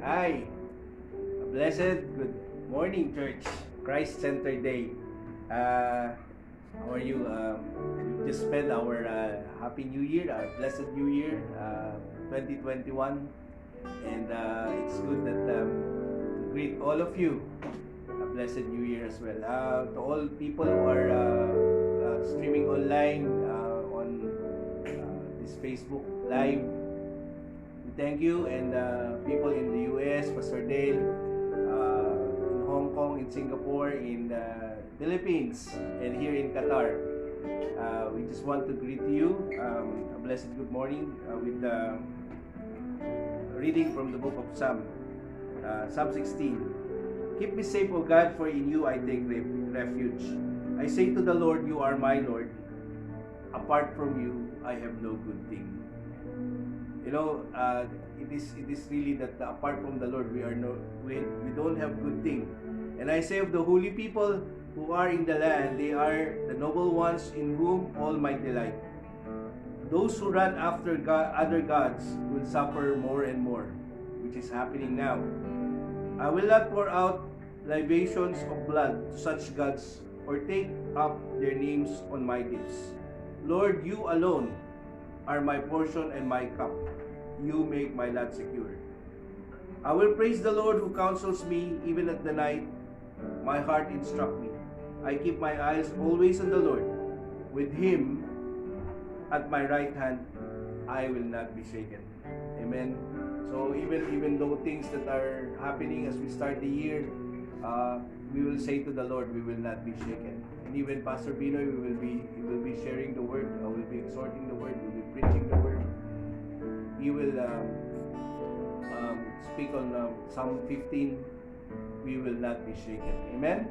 Hi. A blessed good morning, church. Christ-centered day. How are you? We just spent our Happy New Year, our blessed New Year, 2021. And it's good that to greet all of you a blessed New Year as well. To all people who are streaming online on this Facebook Live, we thank you, and people in the US, Pastor Dale, in Hong Kong, in Singapore, in the Philippines, and here in Qatar. We just want to greet you a blessed good morning with reading from the book of Psalm 16. Keep me safe, O God, for in you I take refuge. I say to the Lord, you are my Lord. Apart from you, I have no good thing. You know, it is really that apart from the Lord, we don't have good thing. And I say of the holy people who are in the land, they are the noble ones in whom all my delight. Those who run after other gods will suffer more and more, which is happening now. I will not pour out libations of blood to such gods or take up their names on my lips. Lord, you alone are my portion and my cup. You make my lot secure. I will praise the Lord who counsels me even at the night. My heart instruct me. I keep my eyes always on the Lord. With him at my right hand, I will not be shaken. Amen. So even though things that are happening as we start the year, we will say to the Lord, we will not be shaken. And even Pastor Binoy, he will be sharing the word. I will be exhorting the word. We will be preaching the word. He will speak on Psalm 15. We will not be shaken. Amen.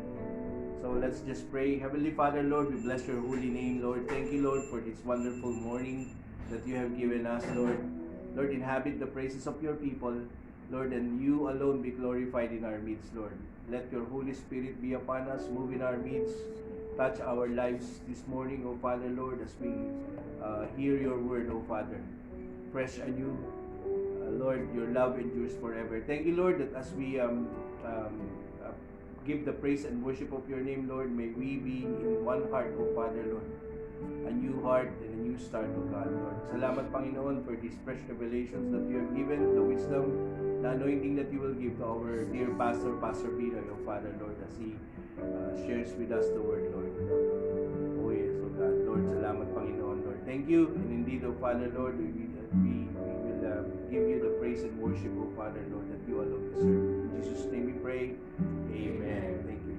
So let's just pray. Heavenly Father, Lord, we bless your holy name, Lord. Thank you, Lord, for this wonderful morning that you have given us, Lord. Lord, inhabit the praises of your people, Lord, and you alone be glorified in our midst, Lord. Let your Holy Spirit be upon us, move in our midst, touch our lives this morning, O Father, Lord, as we hear your word, O Father. Fresh anew, Lord, your love endures forever. Thank you, Lord, that as we give the praise and worship of your name, Lord, may we be in one heart, O Father, Lord. A new heart and a new start, O God, Lord. Salamat, Panginoon, for these fresh revelations that you have given, the wisdom, the anointing that you will give to our dear Pastor Binoy, O Father, Lord, as he shares with us the word, Lord. Oh yes, O God, Lord, salamat, Panginoon, Lord. Thank you, and indeed, O Father, Lord, we will give you the praise and worship, O Father, Lord, that you alone deserve. In Jesus' name we pray. Amen. Thank you.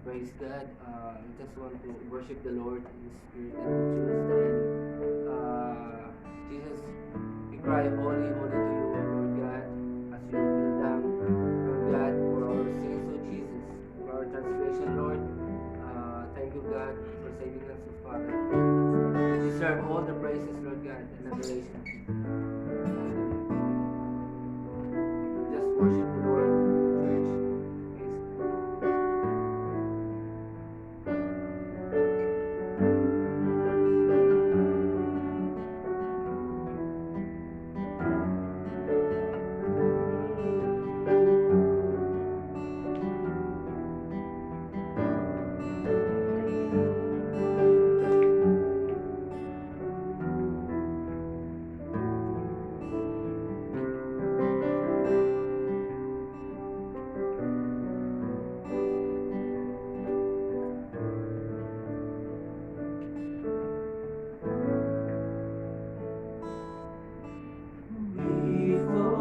Praise God. I just want to worship the Lord in spirit and in truth. And Jesus, we cry, holy, holy to you, Lord God, as you feel down, Lord God, for our sins, O Jesus, for our transgression, Lord. Thank you, God, for saving us, O Father. You deserve all the praises, Lord God, and adoration. Just worship the Lord, church. Praise God.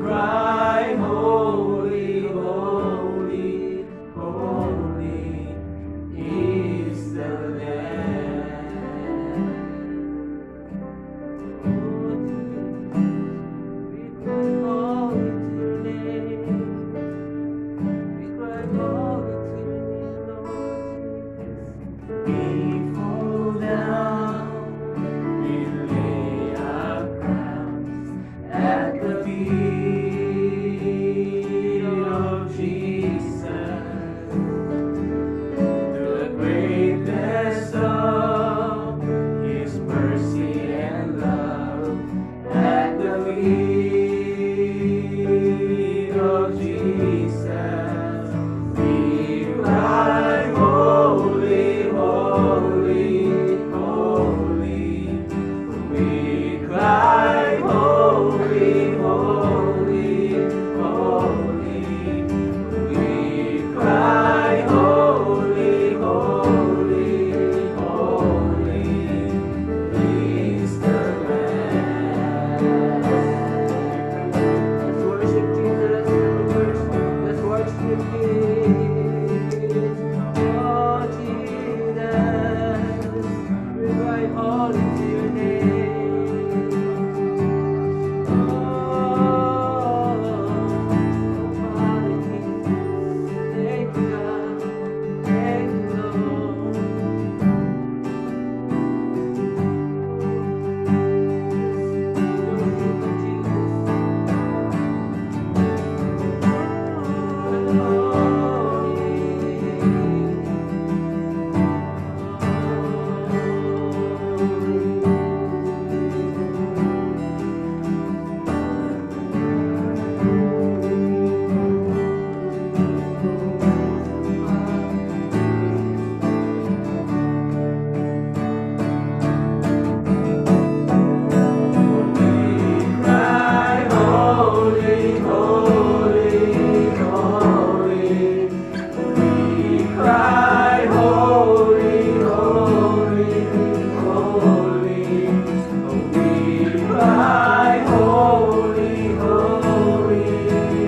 cry, holy, holy, holy is the Lamb. We cry holy to your name. We cry holy to your name, Lord Jesus. We fall down, we lay our crowns at the feet of Jesus. The greatness of His mercy and love at the feet of Jesus. We cry, holy, holy, holy. We cry, holy, holy, holy. We cry, holy, holy, holy is the Lamb. Let's worship Jesus. Let's worship Him. Oh, Jesus. We cry holy to your name. Father Jesus. Thank you, God. Thank you, Lord. Cry, holy, holy, holy. We cry, holy, holy, holy. We cry, holy, holy,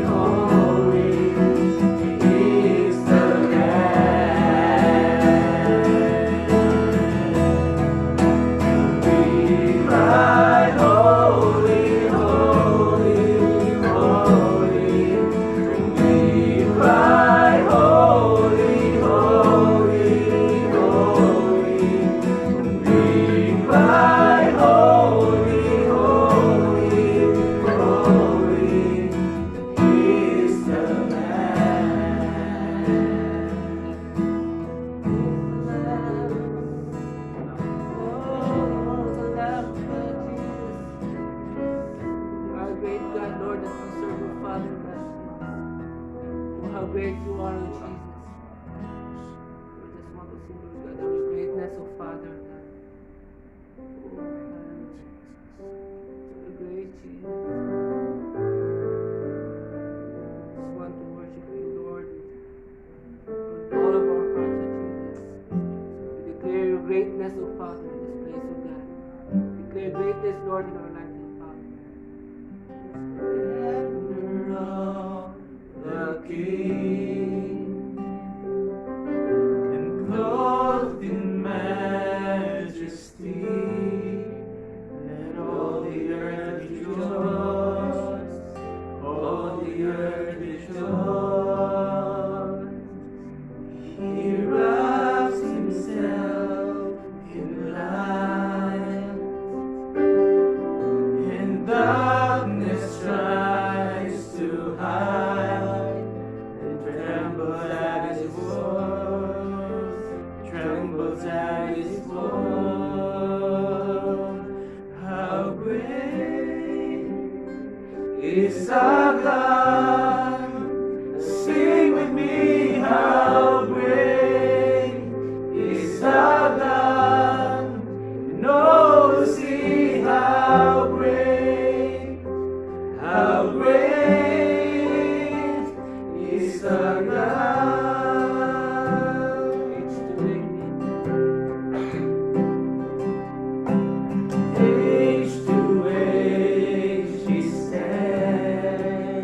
holy is the Lamb. We cry, holy, holy, holy. We cry, holy, holy, holy. We cry, holy, holy, holy is the Our great God, Lord, that we serve your Father, God. Oh, how great you are, Lord Jesus. We just want to sing, Lord God, of your greatness, oh Father, God. Oh, God. So great Jesus. Just want to worship you, Lord, with all of our hearts, oh Jesus. We declare your greatness, oh Father, in this place, oh God. Declare greatness, Lord, in our lives, oh Father. Banner of the King, and clothed in majesty, let all the earth rejoice, all the earth rejoice. He wraps himself in light, and darkness tries to hide, and trembles at his voice, trembles at his voice. How great is our God? Sing with me, how great is our God? And oh, see how great is our God. Age to age he stands.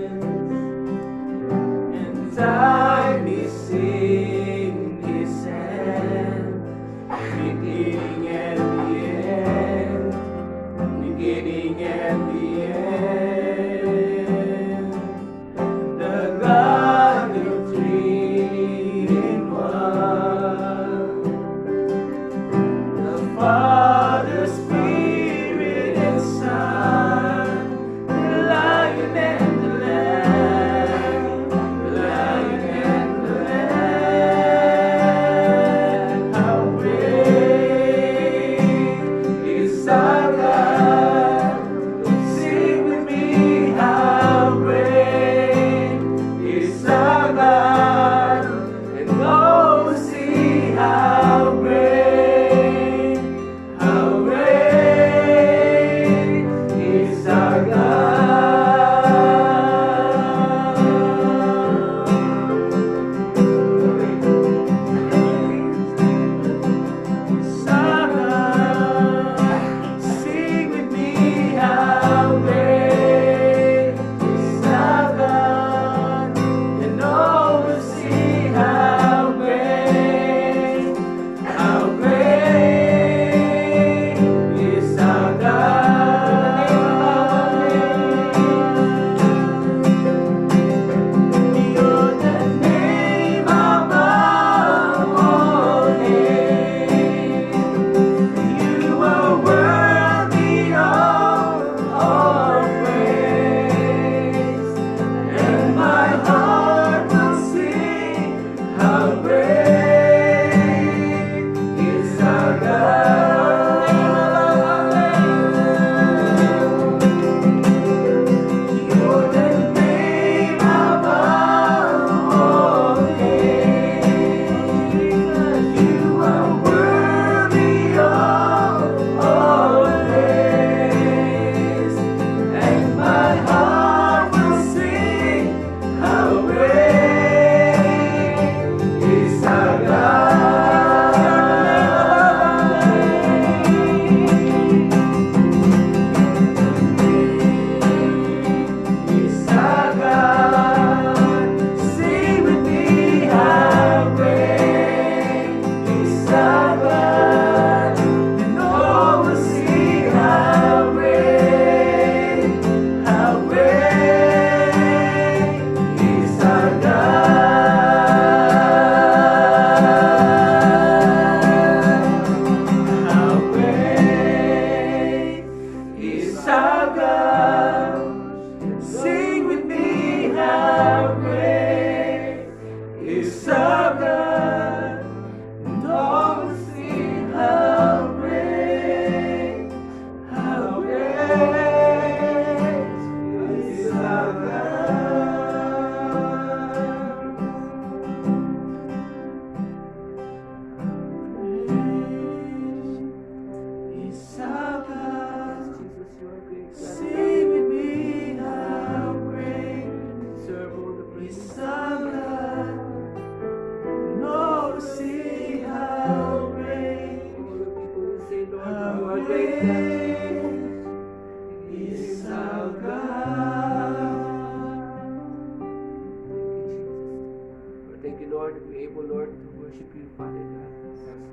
worship you, Father God.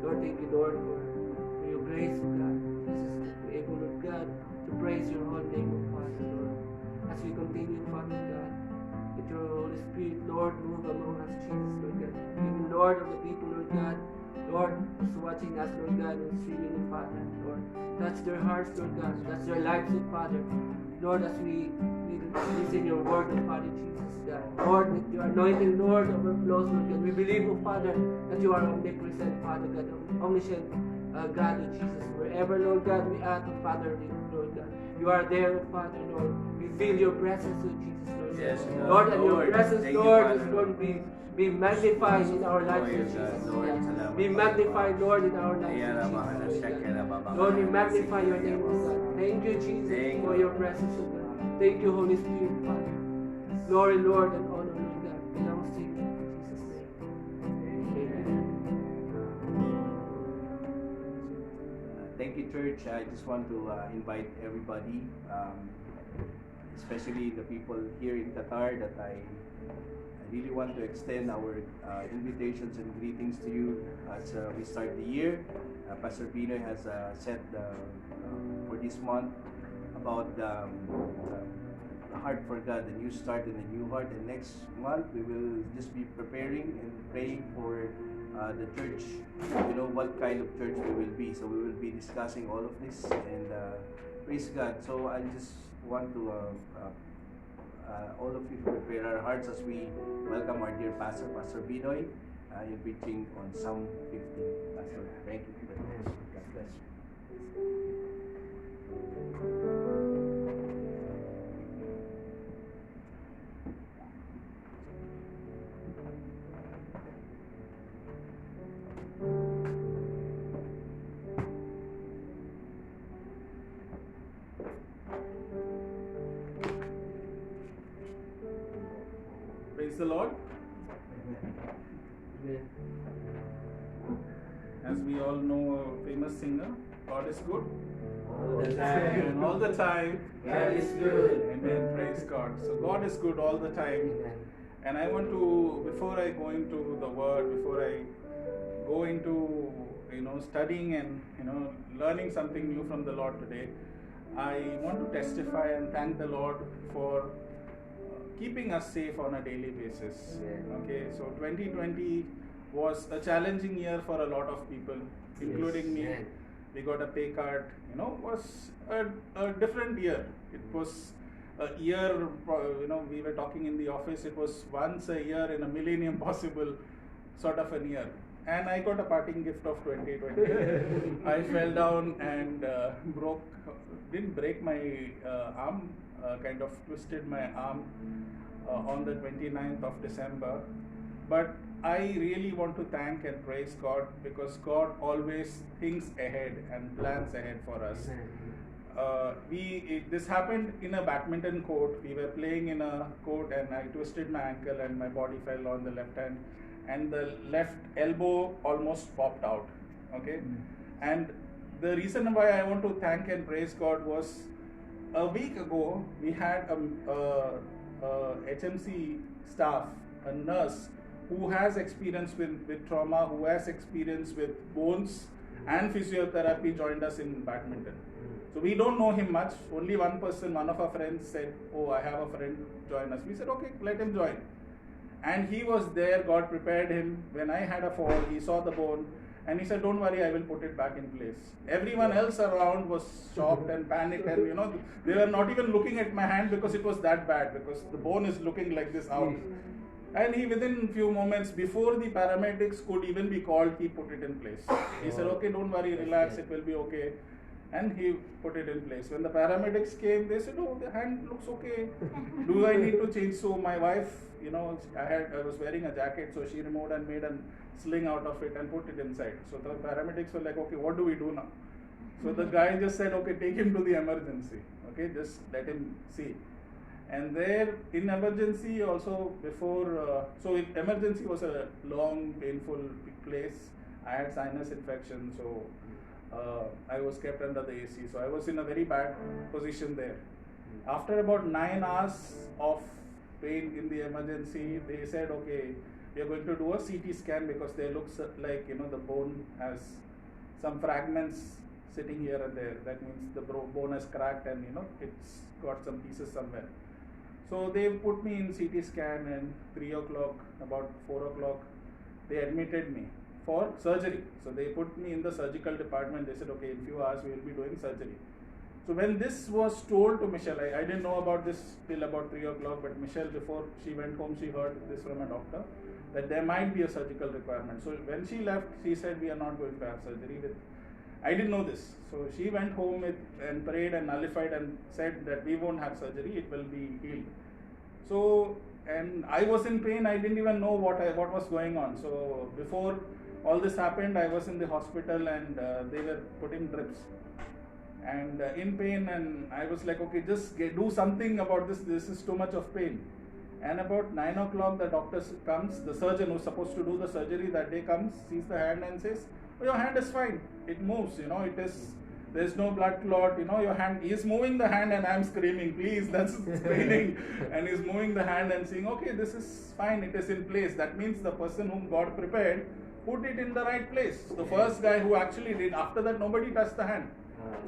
Lord, thank you, Lord, for your grace, O God. Jesus, that we're able, Lord God, to praise your holy name, O Father, Lord. As we continue, Father God, let your Holy Spirit, Lord, move among us, Jesus, Lord God. Even, Lord, of the people, Lord God, Lord, who's watching us, Lord God, and streaming, Father, Lord. Touch their hearts, Lord God. Touch their lives, O Father. Lord, as we listen your word, O Father Jesus, God. Lord, that your anointing, Lord, overflows, Lord God. We believe, O Father, that you are omnipresent, Father God, omniscient God, O Jesus. Wherever, Lord God, we are, O Father, Lord God. You are there, O Father, Lord. We feel your presence, O Jesus, Lord. Yes, God. Lord, and your Lord, presence, thank you, Lord, Father, is going to be magnified in our lives, Oh, Lord yes, Jesus. Lord. God. Salamat, Be Panginoon. magnified, Lord, in our lives, Ayara, Lord Mahana, Jesus. Lord Shakira, God. Baba, Lord, we Mahana, magnify your Sikira, name, O God. Thank you, Jesus, Thank for you. your presence, O God. Thank you, Holy Spirit, Father. Glory, Lord, and honor, Lord God, belongs to you. In Jesus' name. Amen. Thank you, church. I just want to invite everybody, especially the people here in Qatar, that I really want to extend our invitations and greetings to you as we start the year. Pastor Pino has set for this month about the heart for God, the new start and the new heart. And next month we will just be preparing and praying for the church, what kind of church we will be. So we will be discussing all of this, and praise God. So I just want to all of you prepare our hearts as we welcome our dear pastor, Pastor Binoy, in preaching on Psalm 15. Pastor, thank you very much. God bless you. Praise the Lord. Amen. As we all know, a famous singer, God is good. All the And all the time. God is good. Amen. Praise God. So God is good all the time. Amen. And I want to, before I go into the word, before I go into, studying and, learning something new from the Lord today, I want to testify and thank the Lord for keeping us safe on a daily basis. Amen. Okay, so 2020 was a challenging year for a lot of people, including me. Amen. We got a pay cut, was a different year. It was a year, we were talking in the office, it was once a year in a millennium possible sort of a year. And I got a parting gift of 2020. I fell down and didn't break my arm, kind of twisted my arm on the 29th of December. But I really want to thank and praise God, because God always thinks ahead and plans ahead for us. This happened in a badminton court. We were playing in a court and I twisted my ankle and my body fell on the left hand and the left elbow almost popped out. Okay, and the reason why I want to thank and praise God was a week ago we had a HMC staff, a nurse who has experience with trauma, who has experience with bones and physiotherapy, joined us in badminton. So we don't know him much. Only one person, one of our friends said, "Oh, I have a friend, join us." We said, "Okay, let him join." And he was there. God prepared him. When I had a fall, he saw the bone and he said, "Don't worry, I will put it back in place." Everyone else around was shocked and panicked, and they were not even looking at my hand because it was that bad, because the bone is looking like this out. And he, within few moments, before the paramedics could even be called, he put it in place. He said, "Okay, don't worry, relax, it will be okay." And he put it in place. When the paramedics came, they said, "Oh, the hand looks okay. Do I need to change?" So my wife, I was wearing a jacket, so she removed and made a sling out of it and put it inside. So the paramedics were like, "Okay, what do we do now?" So the guy just said, "Okay, take him to the emergency. Okay, just let him see." And there in emergency also emergency was a long, painful place. I had sinus infection, so I was kept under the AC. So I was in a very bad position there. After about 9 hours of pain in the emergency, they said, "Okay, we are going to do a CT scan because they looks like, the bone has some fragments sitting here and there. That means the bone is cracked and, it's got some pieces somewhere. So they put me in CT scan, and 3 o'clock, about 4 o'clock, they admitted me for surgery. So they put me in the surgical department. They said, okay, in few hours we will be doing surgery. So when this was told to Michelle, I didn't know about this till about 3 o'clock, but Michelle, before she went home, she heard this from a doctor, that there might be a surgical requirement. So when she left, she said, we are not going to have surgery. I didn't know this. So she went home and prayed and nullified and said that we won't have surgery, it will be healed. So, and I was in pain, I didn't even know what was going on. So before all this happened, I was in the hospital, and they were putting drips. And in pain, and I was like, okay, just do something about this is too much of pain. And about 9 o'clock, the doctor comes, the surgeon who's supposed to do the surgery that day comes, sees the hand and says, oh, your hand is fine, it moves, there's no blood clot, your hand, he's moving the hand, and I'm screaming, please, that's paining. And he's moving the hand and saying, okay, this is fine, it is in place. That means the person whom God prepared put it in the right place. The first guy who actually did, after that nobody touched the hand.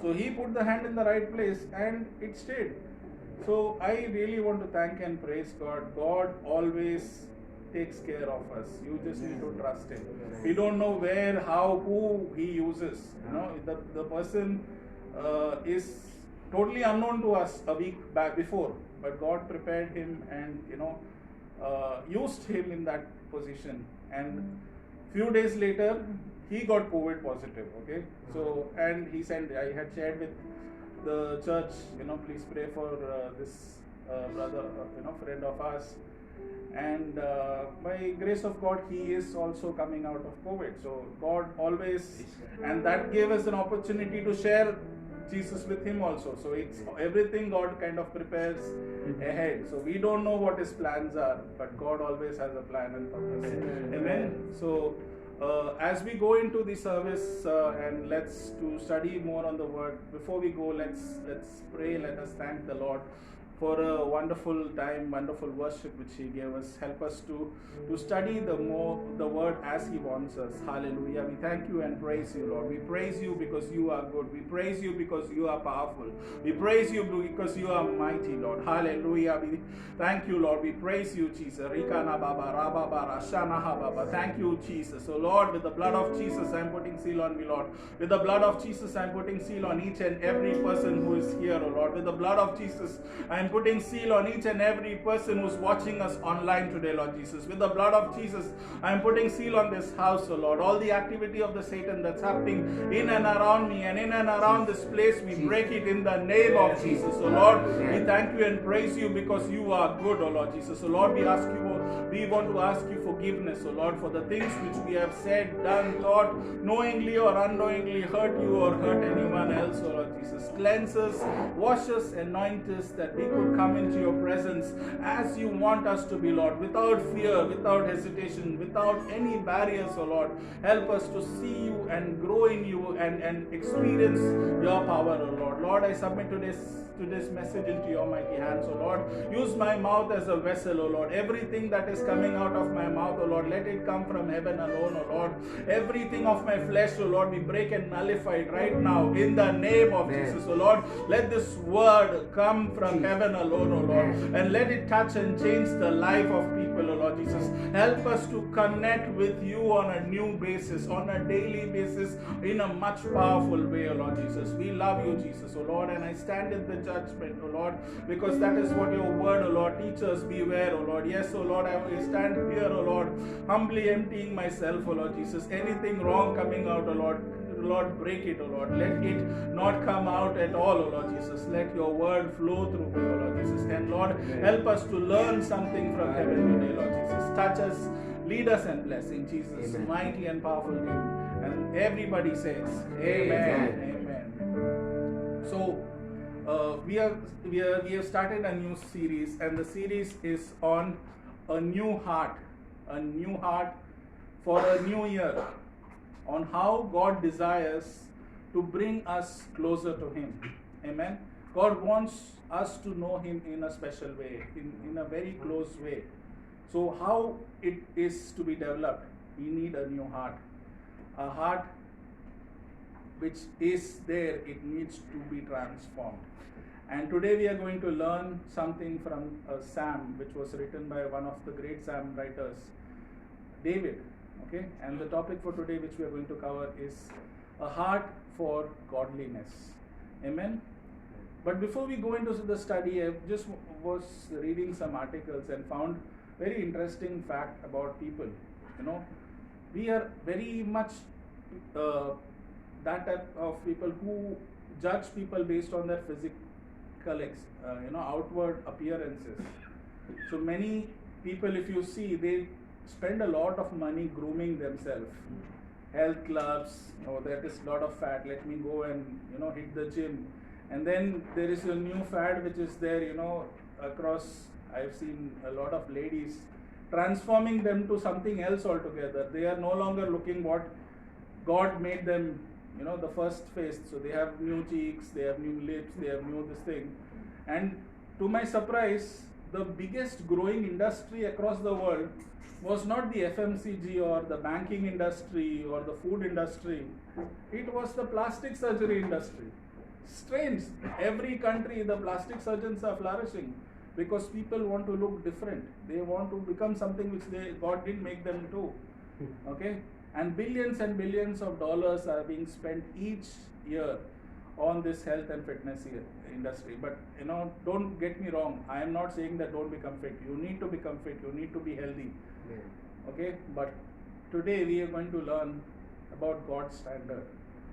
So he put the hand in the right place and it stayed. So I really want to thank and praise God. God always takes care of us. You just need to trust Him. We don't know where, how, who He uses. The person is totally unknown to us a week back before, but God prepared him and used him in that position. And few days later, he got COVID positive. Okay, so and he said, I had shared with the church, please pray for this brother, friend of ours. And by grace of God, he is also coming out of COVID. So God always, and that gave us an opportunity to share Jesus with him also. So it's everything God kind of prepares ahead. So we don't know what his plans are, but God always has a plan and purpose. Amen. So as we go into the service and let's to study more on the word, before we go, let's pray. Let us thank the Lord for a wonderful time, wonderful worship which He gave us. Help us to study the word as He wants us. Hallelujah. We thank you and praise you, Lord. We praise you because you are good. We praise you because you are powerful. We praise you because you are mighty, Lord. Hallelujah. We thank you, Lord. We praise you, Jesus. Thank you, Jesus. So, Lord, with the blood of Jesus, I'm putting seal on me, Lord. With the blood of Jesus, I'm putting seal on each and every person who is here, oh Lord. With the blood of Jesus, I'm putting seal on each and every person who's watching us online today, Lord Jesus. With the blood of Jesus, I'm putting seal on this house, oh Lord. All the activity of the Satan that's happening in and around me and in and around this place, we break it in the name of Jesus, oh Lord. We thank you and praise you because you are good, oh Lord Jesus. Oh Lord, we want to ask you forgiveness, oh Lord, for the things which we have said, done, thought, knowingly or unknowingly hurt you or hurt anyone else, oh Lord Jesus. Cleanse us, wash us, anoint us, that we could come into your presence as you want us to be, Lord, without fear, without hesitation, without any barriers, oh Lord. Help us to see you and grow in you and experience your power, oh Lord. Lord, I submit today's message into your mighty hands, oh Lord. Use my mouth as a vessel, oh Lord. Everything that is coming out of my mouth, oh Lord, let it come from heaven alone, oh Lord. Everything of my flesh, oh Lord, we break and nullify it right now in the name of Jesus, oh Lord. Let this word come from heaven alone, oh Lord, and let it touch and change the life of people, oh Lord Jesus. Help us to connect with you on a new basis, on a daily basis, in a much powerful way, oh Lord Jesus. We love you, Jesus, oh Lord, and I stand in the judgment, oh Lord, because that is what your word, oh Lord, teaches. Beware, oh Lord. Yes, oh Lord, I will stand here, oh Lord, humbly emptying myself, oh Lord Jesus. Anything wrong coming out, oh Lord, break it, oh Lord. Let it not come out at all, oh Lord Jesus. Let your word flow through me, oh Lord Jesus. And Lord, help us to learn something from heaven today, Lord Jesus. Touch us, lead us, and bless in Jesus' mighty and powerful name. And everybody says, Amen. Amen. So, we have started a new series, and the series is on a new heart for a new year, on how God desires to bring us closer to Him. Amen. God wants us to know Him in a special way, in a very close way. So how it is to be developed? We need a new heart. A heart which is there, it needs to be transformed. And today we are going to learn something from a psalm which was written by one of the great psalm writers, David. Okay, and the topic for today which we are going to cover is a heart for godliness. Amen. But before we go into the study, I just was reading some articles and found very interesting fact about people. You know, we are very much that type of people who judge people based on their physical, outward appearances. So many people, if you see, they spend a lot of money grooming themselves. Health clubs, that is a lot of fat. Let me go and hit the gym. And then there is a new fad which is there, across. I've seen a lot of ladies transforming them to something else altogether. They are no longer looking what God made them, the first face. So they have new cheeks, they have new lips, they have new this thing. And to my surprise, the biggest growing industry across the world was not the FMCG or the banking industry or the food industry. It was the plastic surgery industry. Strange. Every country, the plastic surgeons are flourishing because people want to look different. They want to become something which God didn't make them do. Okay? And billions of dollars are being spent each year on this health and fitness industry. But don't get me wrong. I am not saying that don't become fit. You need to become fit. You need to be healthy. Okay? But today we are going to learn about God's standard.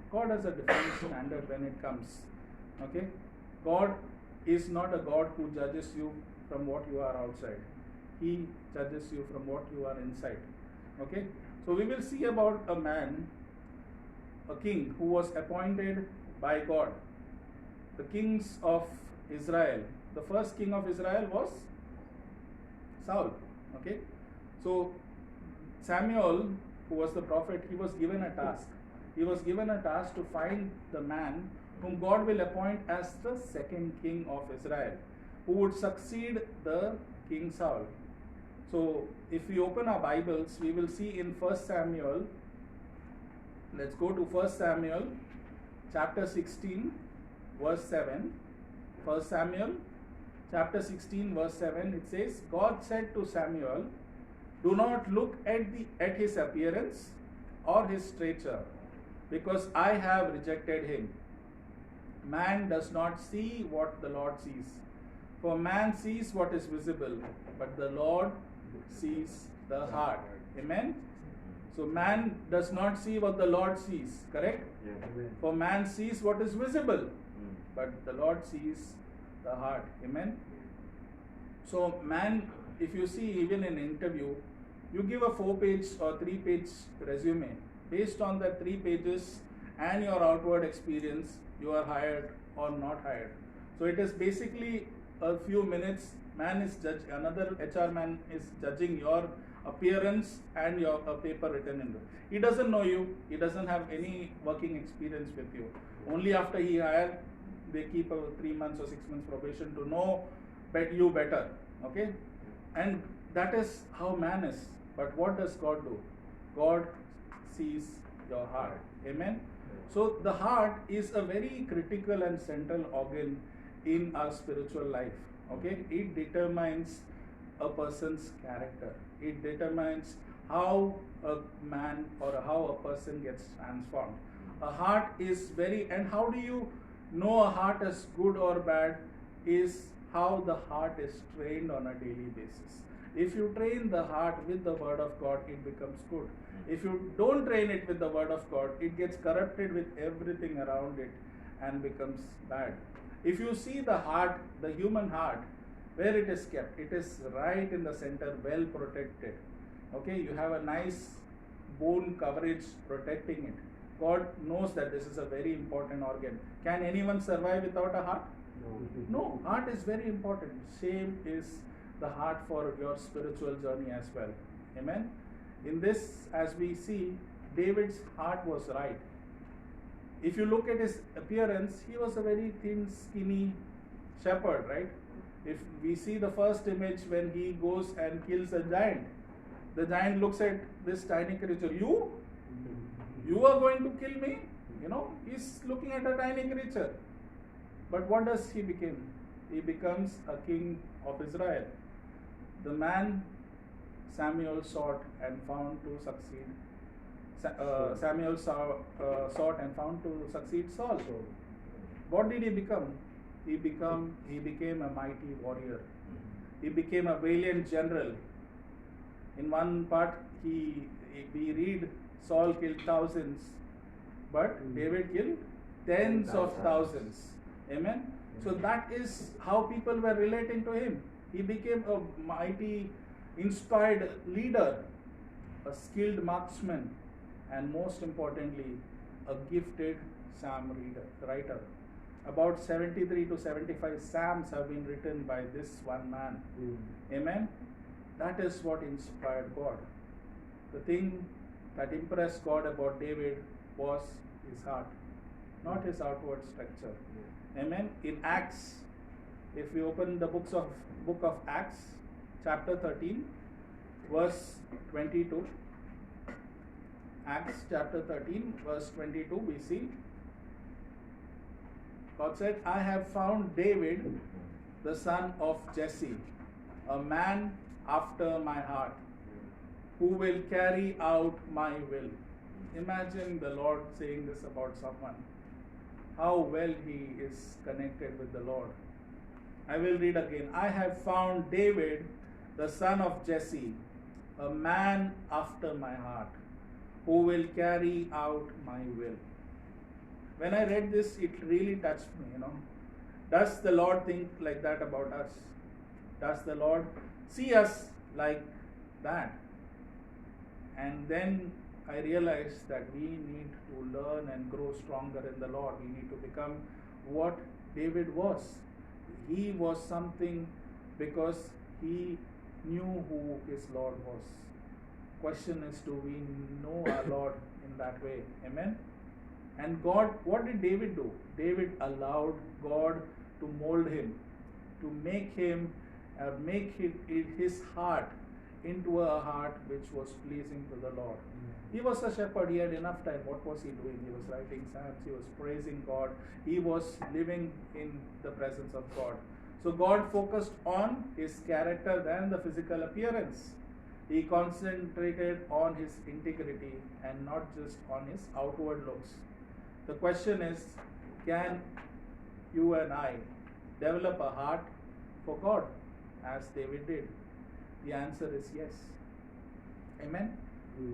God has a different standard when it comes. Okay? God is not a God who judges you from what you are outside. He judges you from what you are inside. Okay? So we will see about a man, a king who was appointed by God. The kings of Israel. The first king of Israel was Saul. Okay? So Samuel, who was the prophet, he was given a task. He was given a task to find the man whom God will appoint as the second king of Israel, who would succeed the King Saul. So if we open our Bibles, we will see in 1 Samuel, let's go to 1 Samuel chapter 16 verse 7. 1 Samuel chapter 16 verse 7, it says, God said to Samuel, do not look at his appearance or his stature, because I have rejected him. Man does not see what the Lord sees. For man sees what is visible, but the Lord sees the heart. Amen? So man does not see what the Lord sees, correct? Yeah. For man sees what is visible, but the Lord sees the heart. Amen? So man, if you see even in an interview, you give a 4-page or 3-page resume. Based on the 3 pages and your outward experience, you are hired or not hired. So it is basically a few minutes. Man is another HR man is judging your appearance and your paper written in. He doesn't know you. He doesn't have any working experience with you. Only after he hired, they keep a 3 months or 6 months probation to know you better. Okay, and that is how man is. But what does God do? God sees your heart. Amen. So the heart is a very critical and central organ in our spiritual life. Okay, it determines a person's character. It determines how a man or how a person gets transformed. A heart is and how do you know a heart is good or bad? Is how the heart is trained on a daily basis. If you train the heart with the word of God, it becomes good. If you don't train it with the word of God, it gets corrupted with everything around it and becomes bad. If you see the heart, the human heart, where it is kept, it is right in the center, well protected. Okay, you have a nice bone coverage protecting it. God knows that this is a very important organ. Can anyone survive without a heart? No, heart is very important. Same is the heart for your spiritual journey as well. Amen. In this, as we see, David's heart was right. If you look at his appearance, he was a very thin, skinny shepherd, right? If we see the first image when he goes and kills a giant, the giant looks at this tiny creature. You are going to kill me? He's looking at a tiny creature. But what does he become? He becomes a king of Israel. The man Samuel sought and found to succeed. Samuel sought and found to succeed Saul. What did he become? He became a mighty warrior. He became a valiant general. In one part, we read Saul killed thousands, but David killed tens of thousands. Amen. So that is how people were relating to him. He became a mighty, inspired leader, a skilled marksman, and most importantly, a gifted psalm writer. About 73 to 75 psalms have been written by this one man. Amen. That is what inspired God. The thing that impressed God about David was his heart, not his outward structure. Amen. In Acts, if we open the book of Acts, chapter 13, verse 22. Acts chapter 13, verse 22, we see God said, I have found David, the son of Jesse, a man after my heart, who will carry out my will. Imagine the Lord saying this about someone. How well he is connected with the Lord. I will read again. I have found David, the son of Jesse, a man after my heart, who will carry out my will. When I read this, it really touched me, Does the Lord think like that about us? Does the Lord see us like that? And then I realized that we need to learn and grow stronger in the Lord. We need to become what David was. He was something because he knew who his Lord was. Question is, do we know our Lord in that way? Amen? And God, what did David do? David allowed God to mold him, to make his heart into a heart which was pleasing to the Lord. He was a shepherd. He had enough time. What was he doing? He was writing psalms. He was praising God. He was living in the presence of God. So God focused on his character than the physical appearance. He concentrated on his integrity and not just on his outward looks. The question is, can you and I develop a heart for God as David did? The answer is yes. Amen.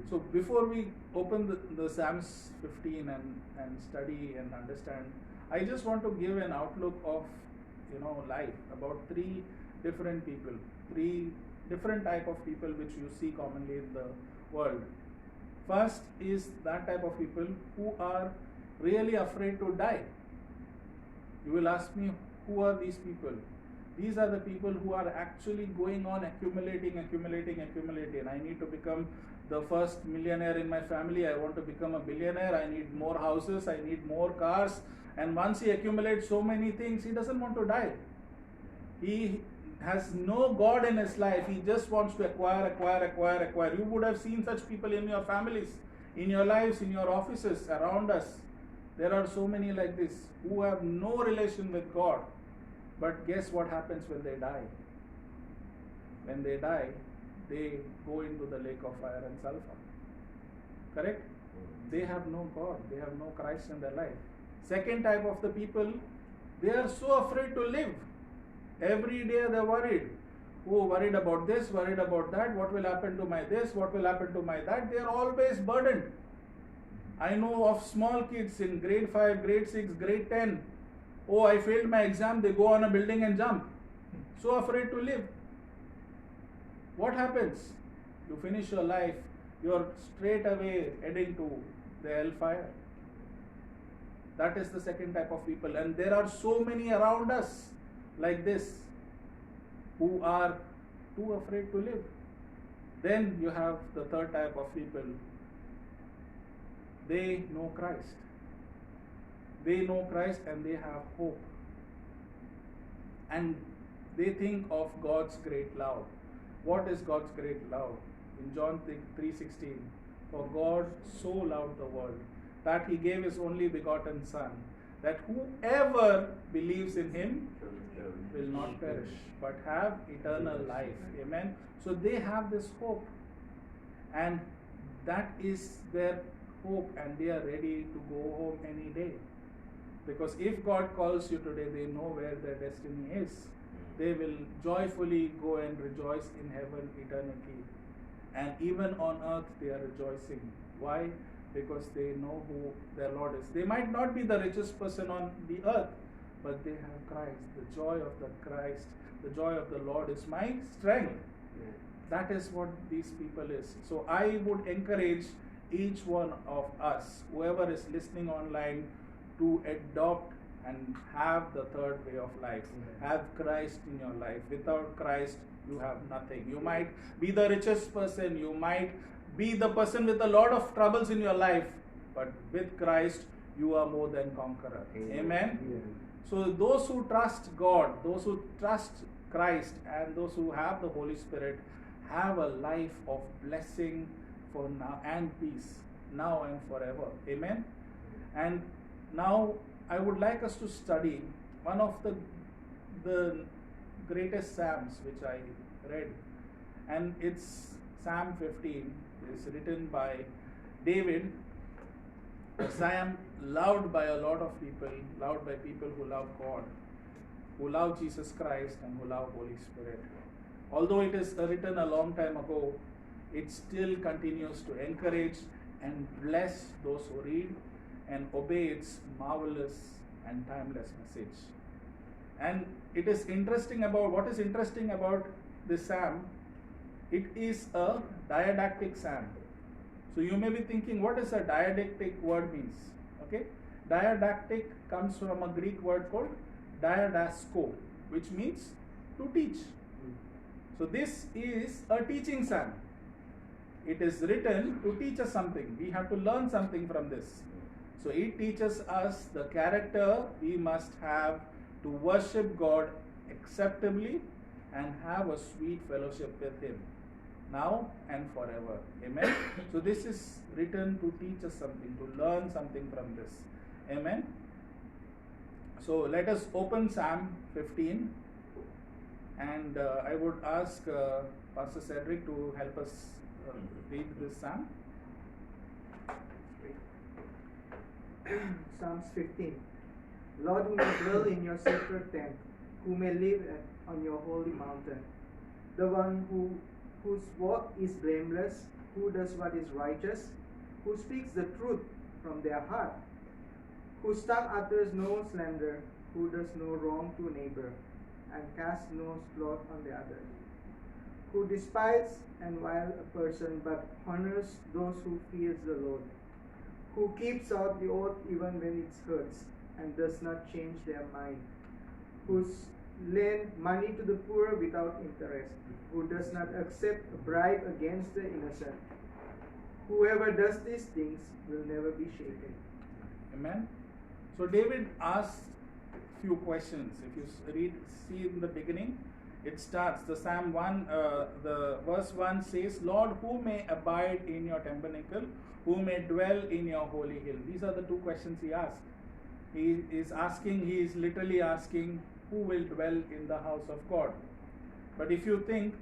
So before we open the Psalms 15 and study and understand, I just want to give an outlook of life about three different people, three different type of people which you see commonly in the world. First is that type of people who are really afraid to die. You will ask me, who are these people? These are the people who are actually going on accumulating. I need to become the first millionaire in my family. I want to become a billionaire. I need more houses. I need more cars. And once he accumulates so many things, he doesn't want to die. He has no God in his life. He just wants to acquire. You would have seen such people in your families, in your lives, in your offices, around us. There are so many like this who have no relation with God. But guess what happens when they die? When they die, they go into the lake of fire and sulfur. Correct? They have no God. They have no Christ in their life. Second type of the people, they are so afraid to live. Every day they are worried. Oh, worried about this, worried about that. What will happen to my this? What will happen to my that? They are always burdened. I know of small kids in grade 5, grade 6, grade 10. Oh, I failed my exam. They go on a building and jump. So afraid to live. What happens? You finish your life, you're straight away heading to the hellfire. That is the second type of people. And there are so many around us like this who are too afraid to live. Then you have the third type of people. They know Christ. They know Christ and they have hope. And they think of God's great love. What is God's great love? In John 3:16, for God so loved the world that he gave his only begotten Son, that whoever believes in him will not perish, but have eternal life. Amen. So they have this hope, and that is their hope, and they are ready to go home any day. Because if God calls you today, they know where their destiny is. They will joyfully go and rejoice in heaven eternally. And even on earth, they are rejoicing. Why? Because they know who their Lord is. They might not be the richest person on the earth, but they have Christ. The joy of the Christ, the joy of the Lord is my strength. That is what these people is. So I would encourage each one of us, whoever is listening online, to adopt and have the third way of life. Have Christ in your life. Without Christ, you have nothing. You might be the richest person, you might be the person with a lot of troubles in your life, but with Christ, you are more than conqueror. Amen? So those who trust God, those who trust Christ, and those who have the Holy Spirit, have a life of blessing for now and peace, now and forever. Amen? And now I would like us to study one of the greatest Psalms which I read, and it's Psalm 15. It's written by David, a psalm loved by a lot of people, loved by people who love God, who love Jesus Christ, and who love Holy Spirit. Although it is written a long time ago, it still continues to encourage and bless those who read and obey its marvelous and timeless message. And it is interesting about, what is interesting about this psalm, it is a didactic psalm. So you may be thinking, what is a didactic word means? Okay, didactic comes from a Greek word called diadasko, which means to teach. So this is a teaching psalm. It is written to teach us something. We have to learn something from this. So it teaches us the character we must have to worship God acceptably and have a sweet fellowship with Him, now and forever. Amen. So this is written to teach us something, to learn something from this. Amen. So let us open Psalm 15, and I would ask Pastor Cedric to help us read this psalm. Psalms 15. Lord, who may dwell in your sacred tent, who may live on your holy mountain, the one whose walk is blameless, who does what is righteous, who speaks the truth from their heart, whose tongue utters no slander, who does no wrong to neighbor, and casts no slaughter on the other, who despises and vile a person, but honors those who fears the Lord, who keeps out the oath even when it hurts, and does not change their mind, who lend money to the poor without interest, who does not accept a bribe against the innocent. Whoever does these things will never be shaken. Amen. So David asks few questions. If you see in the beginning, it starts, the Psalm 1, the verse 1 says, Lord, who may abide in your tabernacle, who may dwell in your holy hill? These are the two questions he asked. He is literally asking, who will dwell in the house of God? But if you think,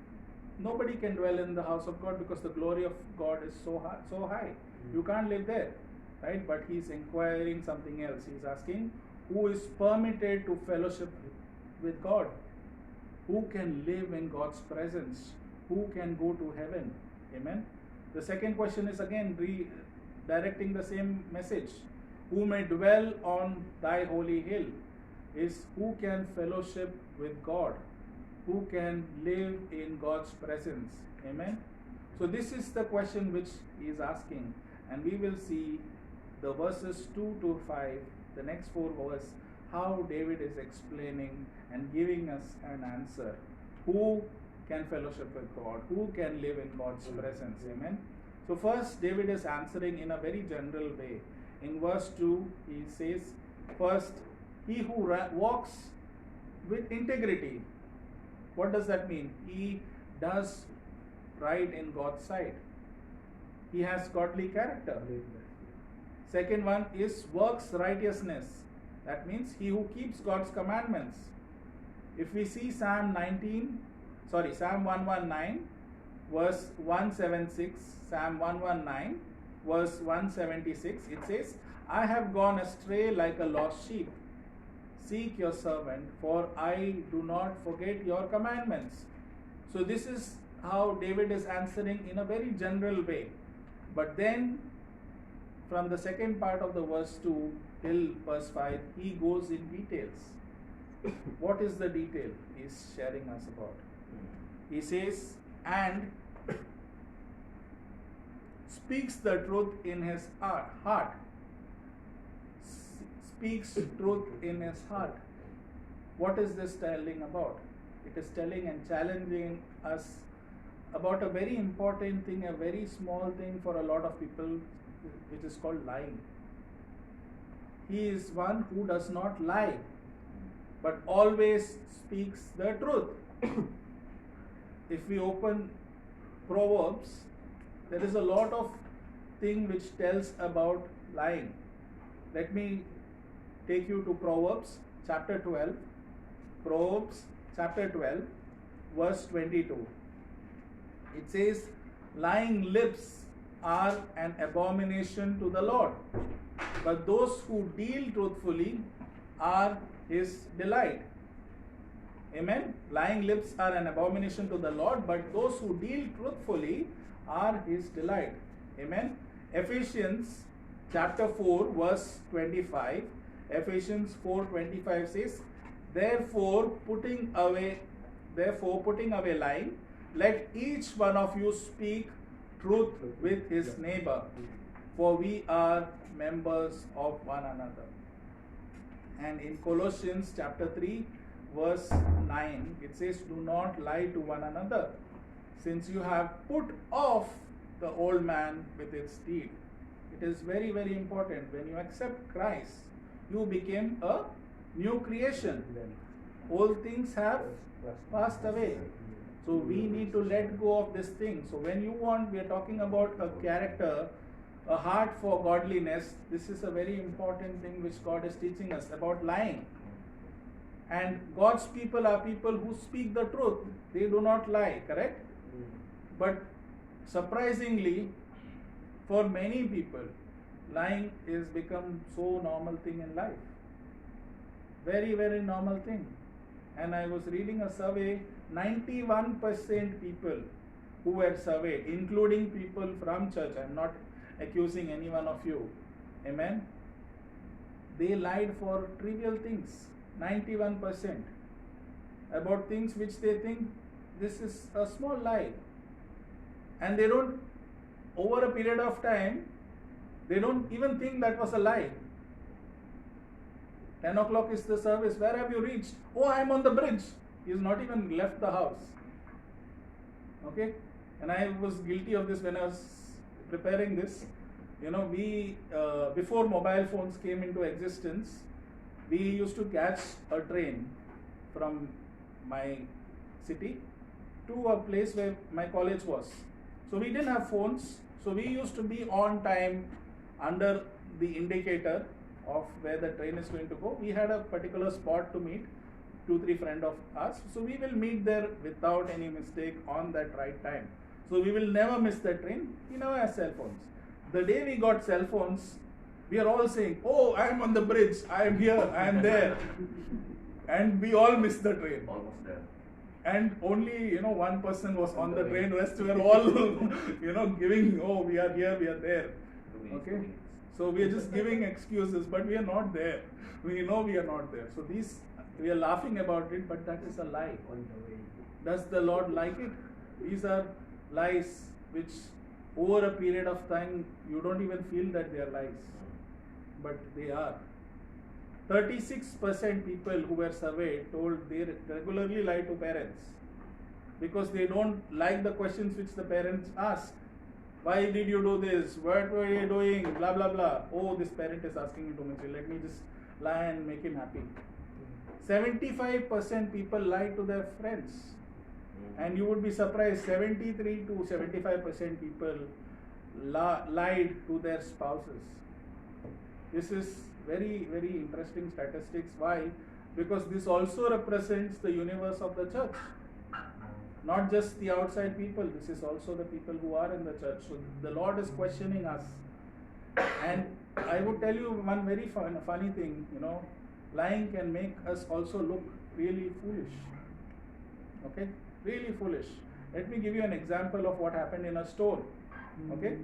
nobody can dwell in the house of God because the glory of God is so high. You can't live there, right? But he's inquiring something else. He's asking, who is permitted to fellowship with God? Who can live in God's presence? Who can go to heaven? Amen. The second question is again redirecting the same message. Who may dwell on thy holy hill? Is who can fellowship with God? Who can live in God's presence? Amen. So this is the question which he is asking, and we will see the verses 2 to 5, the next 4 verses, how David is explaining and giving us an answer. Who can fellowship with God? Who can live in God's presence? Amen. So first, David is answering in a very general way. In verse 2, he says, first, he who walks with integrity What does that mean? He does right in God's sight. He has godly character. Second one is works righteousness. That means he who keeps God's commandments. If we see Psalm 119, verse 176, Psalm 119, verse 176, it says, I have gone astray like a lost sheep. Seek your servant, for I do not forget your commandments. So this is how David is answering in a very general way. But then, from the second part of the verse 2 till verse 5, he goes in details. What is the detail he is sharing us about? He says, and speaks the truth in his heart. Speaks truth in his heart. What is this telling about? It is telling and challenging us about a very important thing, a very small thing for a lot of people, which is called lying. He is one who does not lie, but always speaks the truth. If we open Proverbs, there is a lot of thing which tells about lying. Let me take you to Proverbs chapter 12. Proverbs chapter 12, verse 22. It says, lying lips are an abomination to the Lord, but those who deal truthfully are his delight. Amen. Lying lips are an abomination to the Lord, but those who deal truthfully are his delight. Amen. Ephesians chapter 4, verse 25. Ephesians 4:25 says, Therefore putting away lying, let each one of you speak truth with his neighbor, for we are members of one another. And in Colossians chapter 3, verse 9, it says, Do not lie to one another, since you have put off the old man with its deed. It is very, very important. When you accept Christ, you became a new creation. Old things have passed away. So we need to let go of this thing. So when we are talking about a character, a heart for godliness, this is a very important thing which God is teaching us about lying. And God's people are people who speak the truth. They do not lie, correct? But surprisingly, for many people, lying is become so normal thing in life. Very, very normal thing. And I was reading a survey, 91% people who were surveyed, including people from church, I'm not accusing any one of you, amen, they lied for trivial things, 91%, about things which they think this is a small lie. And they don't, over a period of time, they don't even think that was a lie. 10 o'clock is the service. Where have you reached? Oh, I am on the bridge. He has not even left the house. Okay? And I was guilty of this when I was preparing this. You know, we, before mobile phones came into existence, we used to catch a train from my city to a place where my college was. So we didn't have phones. So we used to be on time under the indicator of where the train is going to go. We had a particular spot to meet, 2-3 friends of us. So we will meet there without any mistake on that right time. So we will never miss the train. We never have cell phones. The day we got cell phones, we are all saying, oh, I am on the bridge, I am here, I am there. And we all missed the train. Almost there. And only, one person was on the train, rest were all, giving, oh, we are here, we are there. Okay? So we are just giving excuses, but we are not there. We know we are not there. So we are laughing about it, but that is a lie. Does the Lord like it? These are lies which over a period of time, you don't even feel that they are lies. But they are. 36% people who were surveyed told they regularly lie to parents because they don't like the questions which the parents ask. Why did you do this? What were you doing? Blah, blah, blah. Oh, this parent is asking me too much. Let me just lie and make him happy. 75% people lie to their friends. And you would be surprised, 73 to 75% people lied to their spouses. This is very, very interesting statistics. Why? Because this also represents the universe of the church. Not just the outside people, this is also the people who are in the church. So the Lord is questioning us. And I would tell you one very funny thing, lying can make us also look really foolish. Okay? Really foolish. Let me give you an example of what happened in a store. Okay?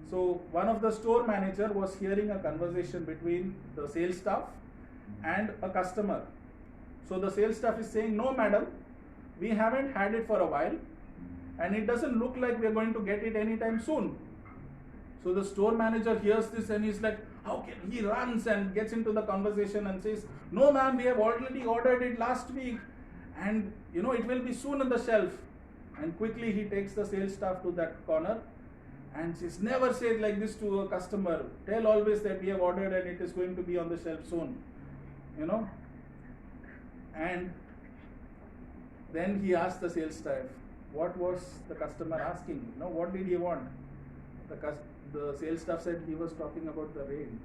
So one of the store manager was hearing a conversation between the sales staff and a customer. So the sales staff is saying, "No, madam, we haven't had it for a while and it doesn't look like we're going to get it anytime soon." So the store manager hears this and he's like, "How can he?" Runs and gets into the conversation and says, "No, ma'am, we have already ordered it last week and it will be soon on the shelf." And quickly he takes the sales staff to that corner and says, "Never say like this to a customer. Tell always that we have ordered and it is going to be on the shelf soon." And then he asked the sales staff, what was the customer asking? What did he want? The sales staff said he was talking about the rain.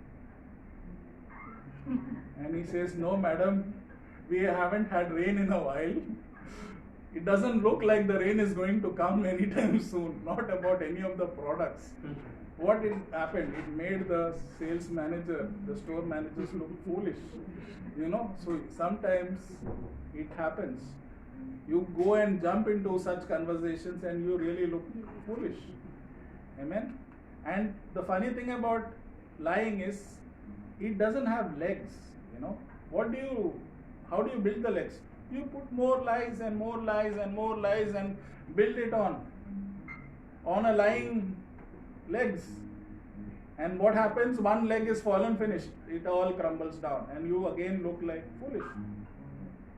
And he says, "No, madam, we haven't had rain in a while. It doesn't look like the rain is going to come anytime soon, not about any of the products." What happened? It made the sales manager, the store managers look foolish. So sometimes it happens. You go and jump into such conversations and you really look foolish. Amen? And the funny thing about lying is, it doesn't have legs. How do you build the legs? You put more lies and more lies and more lies and build it on a lying legs. And what happens? One leg is fallen, finished. It all crumbles down and you again look like foolish.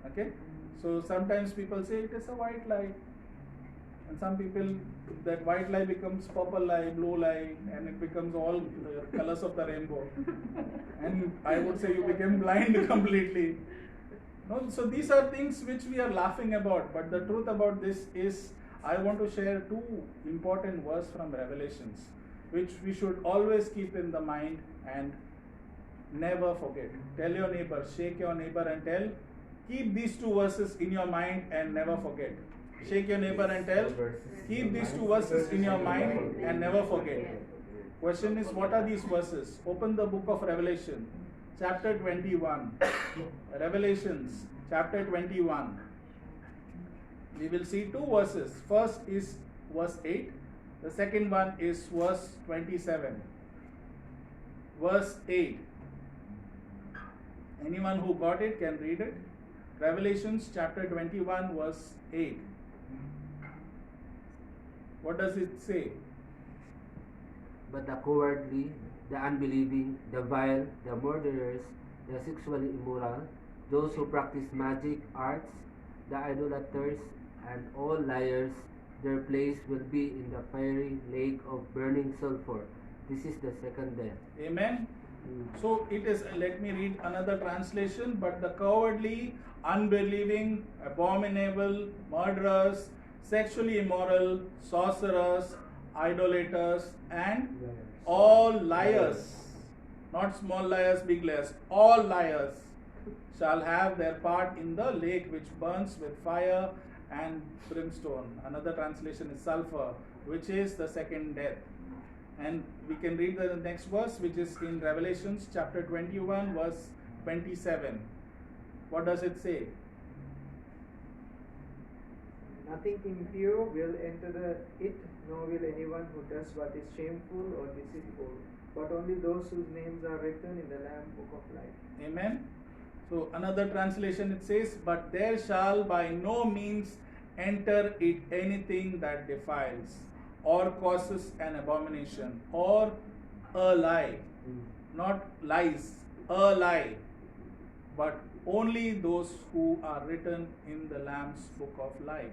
Okay? So sometimes people say it is a white lie. And some people, that white lie becomes purple lie, blue lie, and it becomes all the colors of the rainbow. And I would say you became blind completely. So these are things which we are laughing about. But the truth about this is, I want to share two important verses from Revelations, which we should always keep in the mind and never forget. Tell your neighbor, shake your neighbor and tell, keep these two verses in your mind and never forget. Shake your neighbor and tell, keep these two verses in your mind and never forget. Question is, what are these verses? Open the book of Revelation, chapter 21. Revelations, chapter 21. We will see two verses. First is verse 8. The second one is verse 27. Verse 8. Anyone who got it can read it. Revelations chapter 21 verse 8. What does it say? "But the cowardly, the unbelieving, the vile, the murderers, the sexually immoral, those who practice magic arts, the idolaters, and all liars, their place will be in the fiery lake of burning sulfur. This is the second death." Amen. So it is, let me read another translation. "But the cowardly, unbelieving, abominable, murderers, sexually immoral, sorcerers, idolaters, and all liars," not small liars, big liars, all liars, "shall have their part in the lake which burns with fire and brimstone." Another translation is sulfur, which is the second death. And we can read the next verse, which is in Revelations chapter 21 verse 27. What does it say? "Nothing impure will enter it, nor will anyone who does what is shameful or deceitful, but only those whose names are written in the Lamb book of life." Amen. So another translation, it says, "But there shall by no means enter it anything that defiles, or causes an abomination, or a lie." Not lies, a lie. But only those who are written in the Lamb's book of life.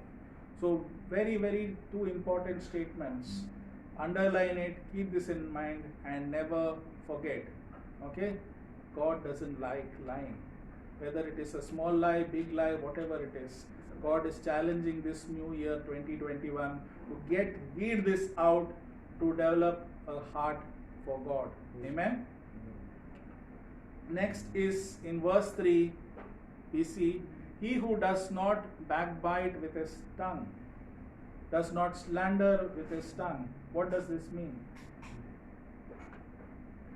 So very, very two important statements. Underline it, keep this in mind, and never forget. Okay? God doesn't like lying. Whether it is a small lie, big lie, whatever it is. God is challenging this new year 2021 to weed this out, to develop a heart for God. Amen. Next is in verse 3, we see, he who does not backbite with his tongue, does not slander with his tongue. What does this mean?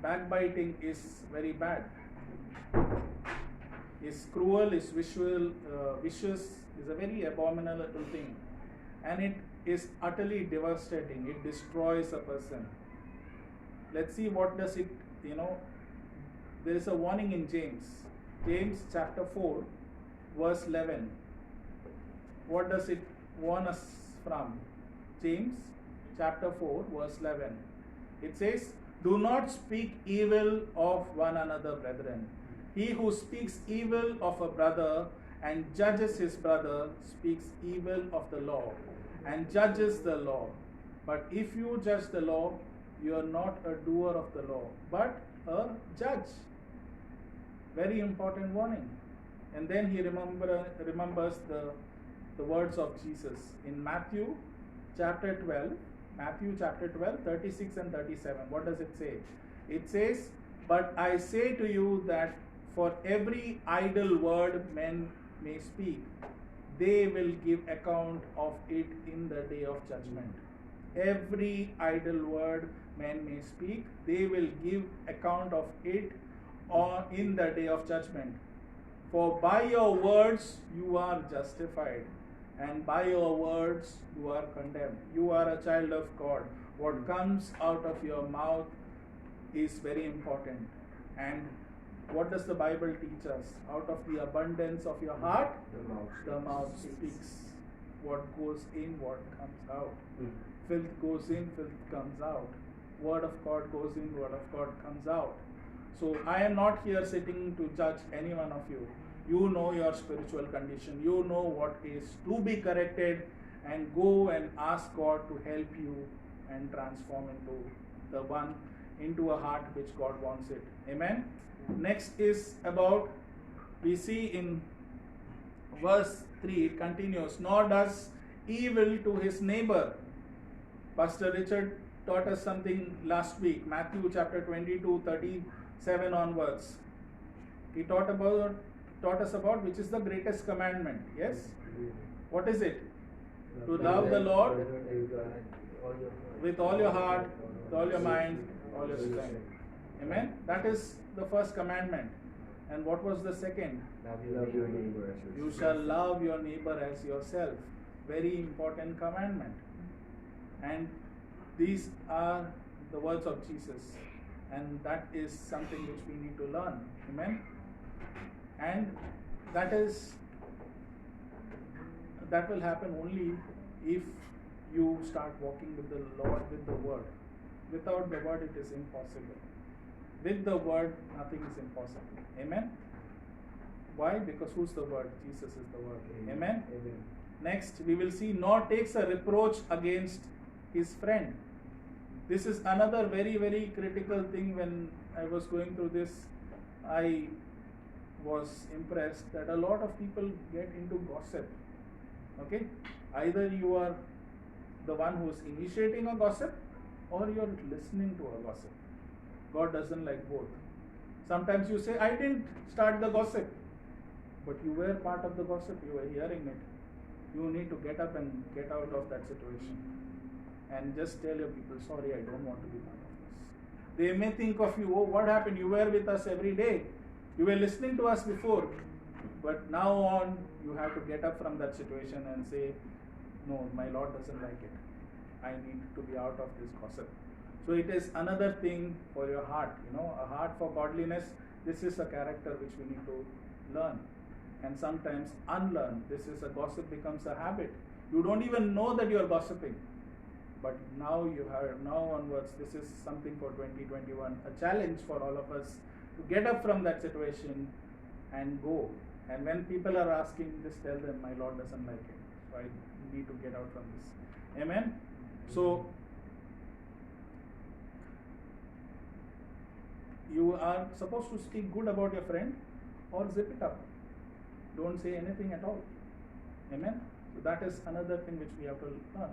Backbiting is very bad. Is cruel, is vicious, is a very abominable thing. And it is utterly devastating. It destroys a person. Let's see what does it, there is a warning in James. James chapter 4, verse 11. What does it warn us from? James chapter 4, verse 11. It says, do not speak evil of one another, brethren. He who speaks evil of a brother and judges his brother speaks evil of the law and judges the law. But if you judge the law, you are not a doer of the law, but a judge. Very important warning. And then he remembers the words of Jesus in Matthew chapter 12, 36 and 37. What does it say? It says, but I say to you that for every idle word men may speak, they will give account of it in the day of judgment. Every idle word men may speak, they will give account of it or in the day of judgment. For by your words you are justified, and by your words you are condemned. You are a child of God. What comes out of your mouth is very important. And what does the Bible teach us? Out of the abundance of your heart, the mouth speaks. What goes in, what comes out. Filth goes in, filth comes out. Word of God goes in, word of God comes out. So I am not here sitting to judge any one of you. You know your spiritual condition. You know what is to be corrected, and go and ask God to help you and transform into a heart which God wants it. Amen. Next is about, we see in verse 3, it continues, nor does evil to his neighbor. Pastor Richard taught us something last week, Matthew chapter 22, 37 onwards. He taught us about which is the greatest commandment. Yes? What is it? To love the Lord with all your heart, with all your mind, all your strength. Amen? That is the first commandment. And what was the second? Love your neighbor as yourself. You shall love your neighbor as yourself. Very important commandment. And these are the words of Jesus. And that is something which we need to learn. Amen? And that will happen only if you start walking with the Lord, with the Word. Without the Word, it is impossible. With the Word, nothing is impossible. Amen? Why? Because who's the Word? Jesus is the Word. Amen? Amen. Next, we will see, nor takes a reproach against his friend. This is another very, very critical thing. When I was going through this, I was impressed that a lot of people get into gossip. Okay? Either you are the one who is initiating a gossip, or you are listening to a gossip. God doesn't like both. Sometimes you say, I didn't start the gossip, but you were part of the gossip, you were hearing it. You need to get up and get out of that situation. And just tell your people, sorry, I don't want to be part of this. They may think of you, oh, what happened? You were with us every day. You were listening to us before. But now on, you have to get up from that situation and say, no, my Lord doesn't like it. I need to be out of this gossip. So it is another thing for your heart, a heart for godliness. This is a character which we need to learn and sometimes unlearn. Gossip becomes a habit. You don't even know that you are gossiping. But now onwards, this is something for 2021, a challenge for all of us to get up from that situation and go. And when people are asking, just tell them, my Lord doesn't like it. So I need to get out from this. Amen? So, you are supposed to speak good about your friend or zip it up. Don't say anything at all. Amen. So that is another thing which we have to learn.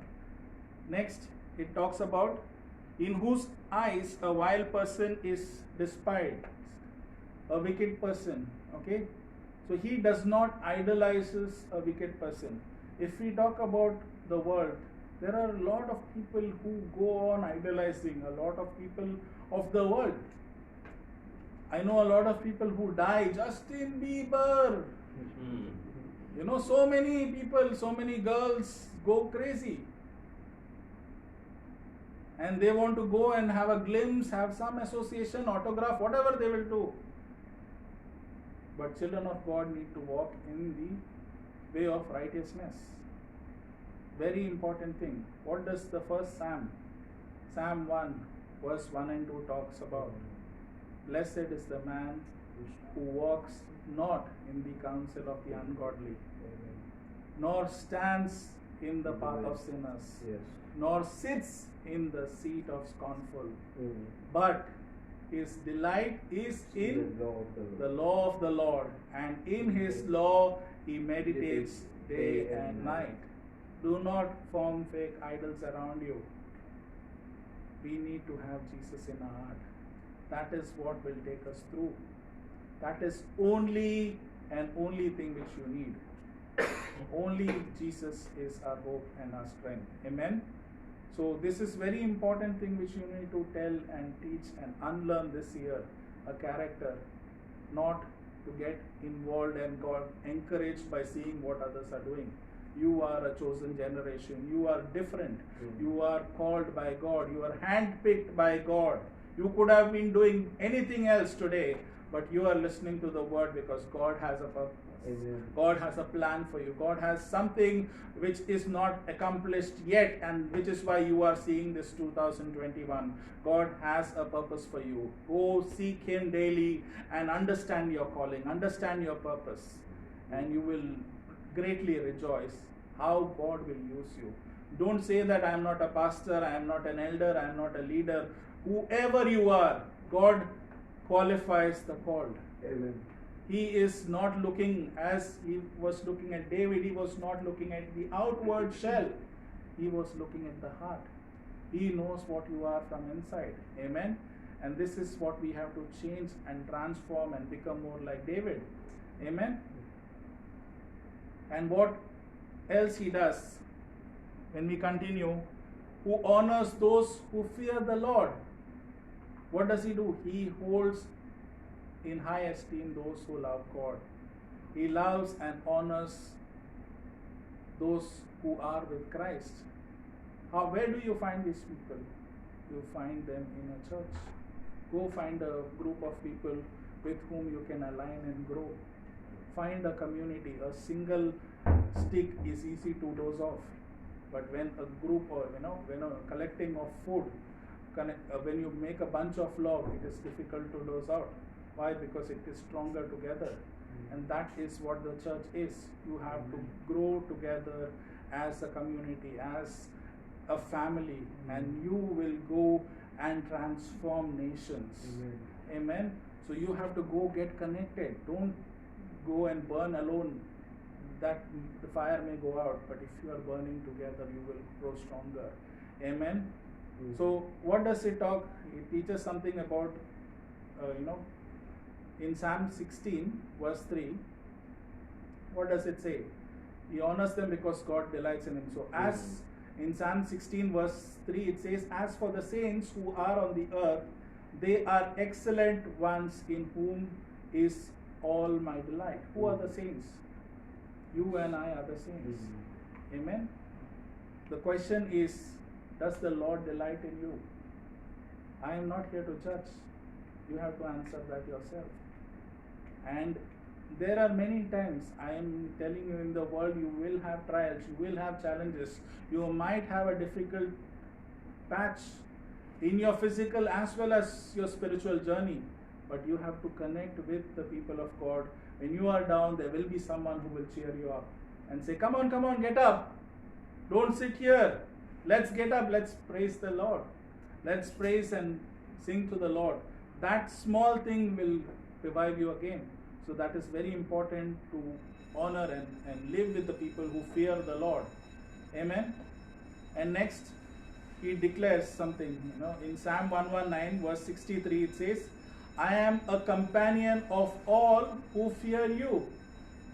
Next, it talks about in whose eyes a vile person is despised, a wicked person. Okay, so he does not idolizes a wicked person. If we talk about the world, there are a lot of people who go on idolizing a lot of people of the world. I know a lot of people who die. Justin Bieber, you know, so many people, so many girls go crazy. And they want to go and have a glimpse, have some association, autograph, whatever they will do. But children of God need to walk in the way of righteousness. Very important thing. What does the first Psalm 1, verse 1 and 2 talks about? Blessed is the man who walks not in the counsel of the ungodly, nor stands in the path of sinners, Yes. nor sits in the seat of scornful, but his delight is in the law of the Lord, and in his law he meditates day and night. Do not form fake idols around you. We need to have Jesus in our heart. That is what will take us through. That is only thing which you need. Only Jesus is our hope and our strength. Amen. So this is very important thing which you need to tell and teach and unlearn this year. A character, not to get involved and got encouraged by seeing what others are doing. You are a chosen generation. You are different. You are called by God. You are handpicked by God. You could have been doing anything else today, but you are listening to the word because God has a purpose. Amen. God has a plan for you. God has something which is not accomplished yet, and which is why you are seeing this 2021. God has a purpose for you. Go seek Him daily and understand your calling, understand your purpose, and you will greatly rejoice how God will use you. Don't say that I am not a pastor, I am not an elder, I am not a leader. Whoever you are, God qualifies the called. Amen. He is not looking, as he was looking at David, he was not looking at the outward shell. He was looking at the heart. He knows what you are from inside. Amen. And this is what we have to change and transform and become more like David. Amen. And what else he does when we continue? Who honors those who fear the Lord. What does he do? He holds in high esteem those who love God. He loves and honors those who are with Christ. Where do you find these people? You find them in a church. Go find a group of people with whom you can align and grow. Find a community. A single stick is easy to doze off, but when a group, or when a collecting of food, when you make a bunch of log, it is difficult to doze out. Why? Because it is stronger together. And that is what the church is. You have to grow together as a community, as a family, and you will go and transform nations. Amen. So you have to go get connected. Don't go and burn alone. That the fire may go out, but if you are burning together, you will grow stronger. Amen. So what does it talk? It teaches something about, in Psalm 16, verse 3, what does it say? He honors them because God delights in him. So as in Psalm 16, verse 3, it says, as for the saints who are on the earth, they are excellent ones in whom is all my delight. Who are the saints? You and I are the saints. Amen. The question is, does the Lord delight in you? I am not here to judge. You have to answer that yourself. And there are many times, I am telling you, in the world you will have trials, you will have challenges. You might have a difficult patch in your physical as well as your spiritual journey. But you have to connect with the people of God. When you are down, there will be someone who will cheer you up and say, come on, get up. Don't sit here. Let's get up. Let's praise the Lord. Let's praise and sing to the Lord. That small thing will revive you again. So that is very important to honor and live with the people who fear the Lord. Amen. And next, he declares something, in Psalm 119 verse 63 it says, I am a companion of all who fear you.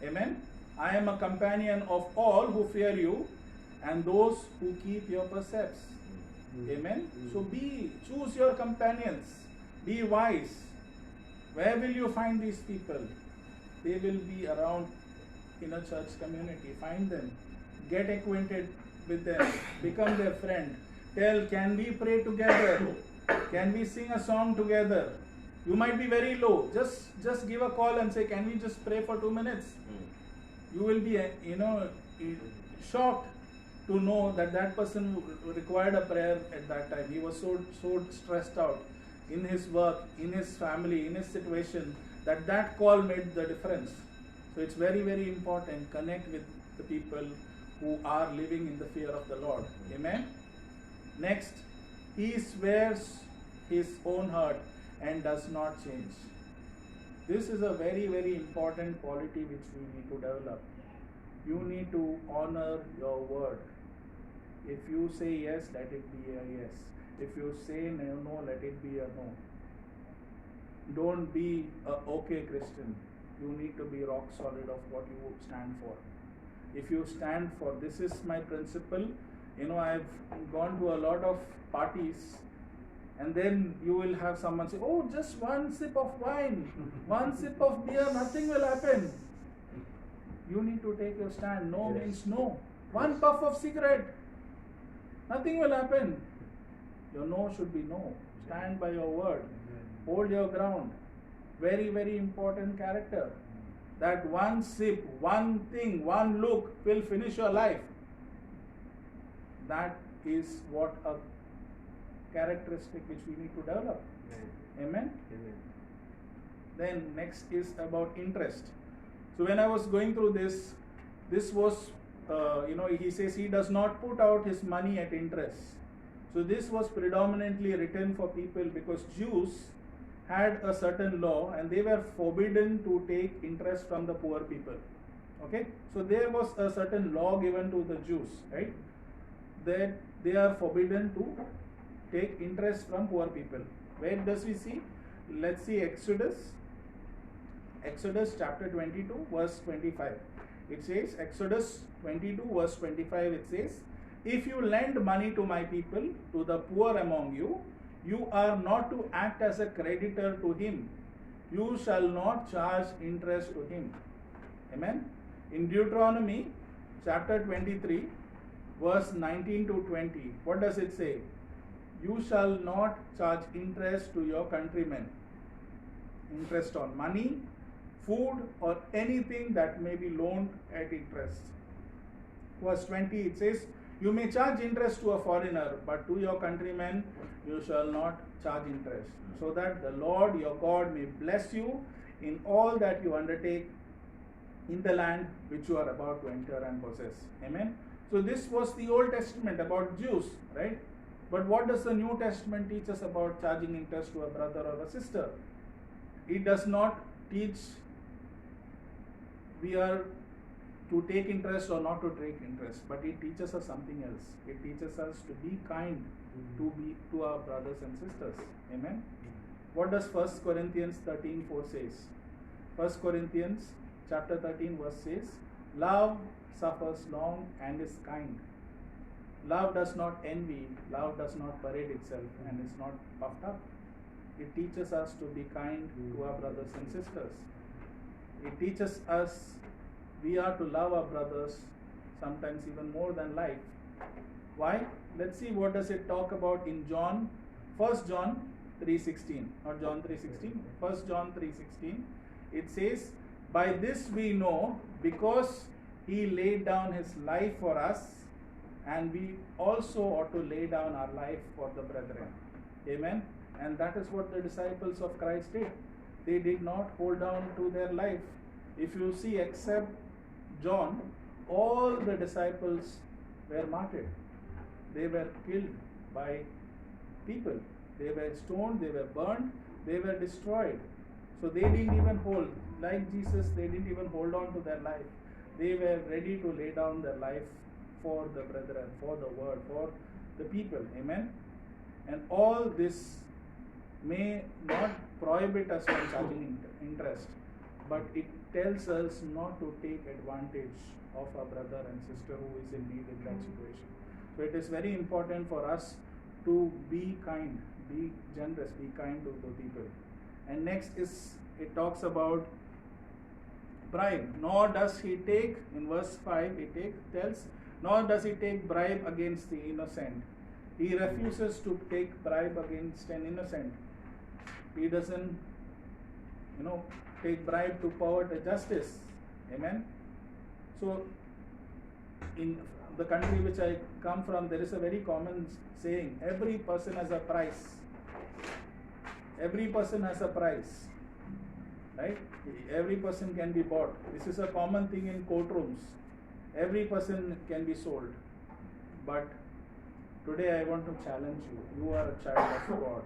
Amen. I am a companion of all who fear you and those who keep your precepts. Amen. So choose your companions. Be wise. Where will you find these people? They will be around in a church community. Find them. Get acquainted with them. Become their friend. Tell, can we pray together? Can we sing a song together? You might be very low. Just give a call and say, can we just pray for 2 minutes? You will be, shocked to know that person required a prayer at that time. He was so stressed out in his work, in his family, in his situation, that call made the difference. So it's very, very important. Connect with the people who are living in the fear of the Lord. Amen. Next, he swears his own heart and does not change. This is a very, very important quality which we need to develop. You need to honor your word. If you say yes, let it be a yes. If you say no, let it be a no. Don't be a okay Christian. You need to be rock solid of what you stand for. If you stand for, this is my principle. I've gone to a lot of parties, and then you will have someone say, oh, just one sip of wine, one sip of beer, nothing will happen. You need to take your stand. No means no. One puff of cigarette, nothing will happen. Your no should be no. Stand by your word. Hold your ground. Very, very important character. That one sip, one thing, one look will finish your life. That is what a characteristic which we need to develop. Amen. Then next is about interest. So when I was going through this was, he says he does not put out his money at interest. So this was predominantly written for people because Jews had a certain law and they were forbidden to take interest from the poor people. Okay, so there was a certain law given to the Jews, right? That they are forbidden to take interest from poor people. Where does we see? Let's see Exodus chapter 22 verse 25. It says, Exodus 22 verse 25, it says, if you lend money to my people, to the poor among you, you are not to act as a creditor to him. You shall not charge interest to him. Amen. In Deuteronomy chapter 23 verse 19 to 20, what does it say? You shall not charge interest to your countrymen. Interest on money, food, or anything that may be loaned at interest. Verse 20, it says, you may charge interest to a foreigner, but to your countrymen you shall not charge interest, so that the Lord your God may bless you in all that you undertake in the land which you are about to enter and possess. Amen. So this was the Old Testament about Jews, right? But what does the New Testament teach us about charging interest to a brother or a sister? It does not teach we are to take interest or not to take interest, but it teaches us something else. It teaches us to be kind to our brothers and sisters. Amen. What does 1 Corinthians 13:4 says? 1 Corinthians chapter 13 verse says, love suffers long and is kind. Love does not envy, love does not parade itself and is not puffed up. It teaches us to be kind to our brothers and sisters. It teaches us we are to love our brothers, sometimes even more than life. Why? Let's see what does it talk about in 1 John 3:16, not John 3:16, 1 John 3:16. It says, by this we know, because he laid down his life for us, and we also ought to lay down our life for the brethren. Amen. And that is what the disciples of Christ did. They did not hold down to their life. If you see, except John, all the disciples were martyred. They were killed by people. They were stoned, they were burned, they were destroyed. So they didn't even hold, like Jesus, they didn't even hold on to their life. They were ready to lay down their life for the brethren, for the word, for the people. Amen. And all this may not prohibit us from charging interest, but it tells us not to take advantage of a brother and sister who is in need in that situation. So it is very important for us to be kind, be generous, be kind to the people. And next is, it talks about bribe. Nor does he take, in verse 5 it tells, nor does he take bribe against the innocent. He refuses to take bribe against an innocent. He doesn't, take bribe to pervert the justice. Amen. So in the country which I come from, there is a very common saying, every person has a price. Every person has a price. Right? Every person can be bought. This is a common thing in courtrooms. Every person can be sold. But today I want to challenge you. You are a child of God.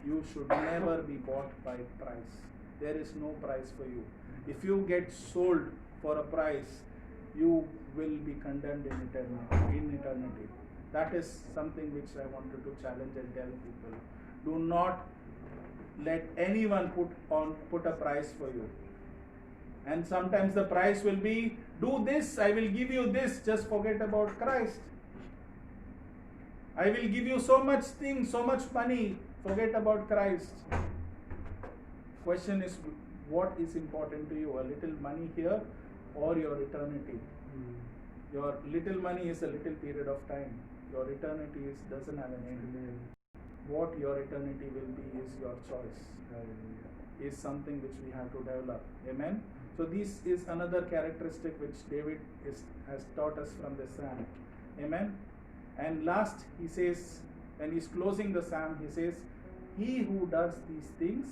You should never be bought by price. There is no price for you. If you get sold for a price, you will be condemned in eternity. That is something which I wanted to challenge and tell people. Do not let anyone put a price for you. And sometimes the price will be, do this, I will give you this, just forget about Christ. I will give you so much things, so much money, forget about Christ. Question is, what is important to you? A little money here or your eternity? Your little money is a little period of time. Your eternity doesn't have an end. What your eternity will be is your choice. Is something which we have to develop. Amen. So this is another characteristic which David has taught us from the psalm. Amen. And last, he says, when he's closing the psalm, he says, he who does these things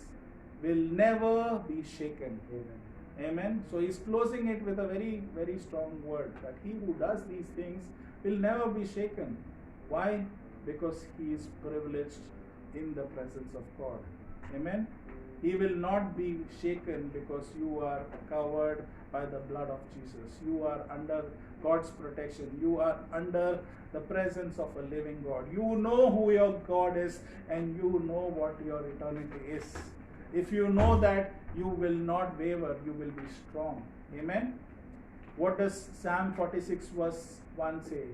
will never be shaken. Amen. Amen. So he's closing it with a very, very strong word, that he who does these things will never be shaken. Why? Because he is privileged in the presence of God. Amen. He will not be shaken because you are covered by the blood of Jesus. You are under God's protection. You are under the presence of a living God. You know who your God is and you know what your eternity is. If you know that, you will not waver, you will be strong. Amen. What does Psalm 46 verse 1 say?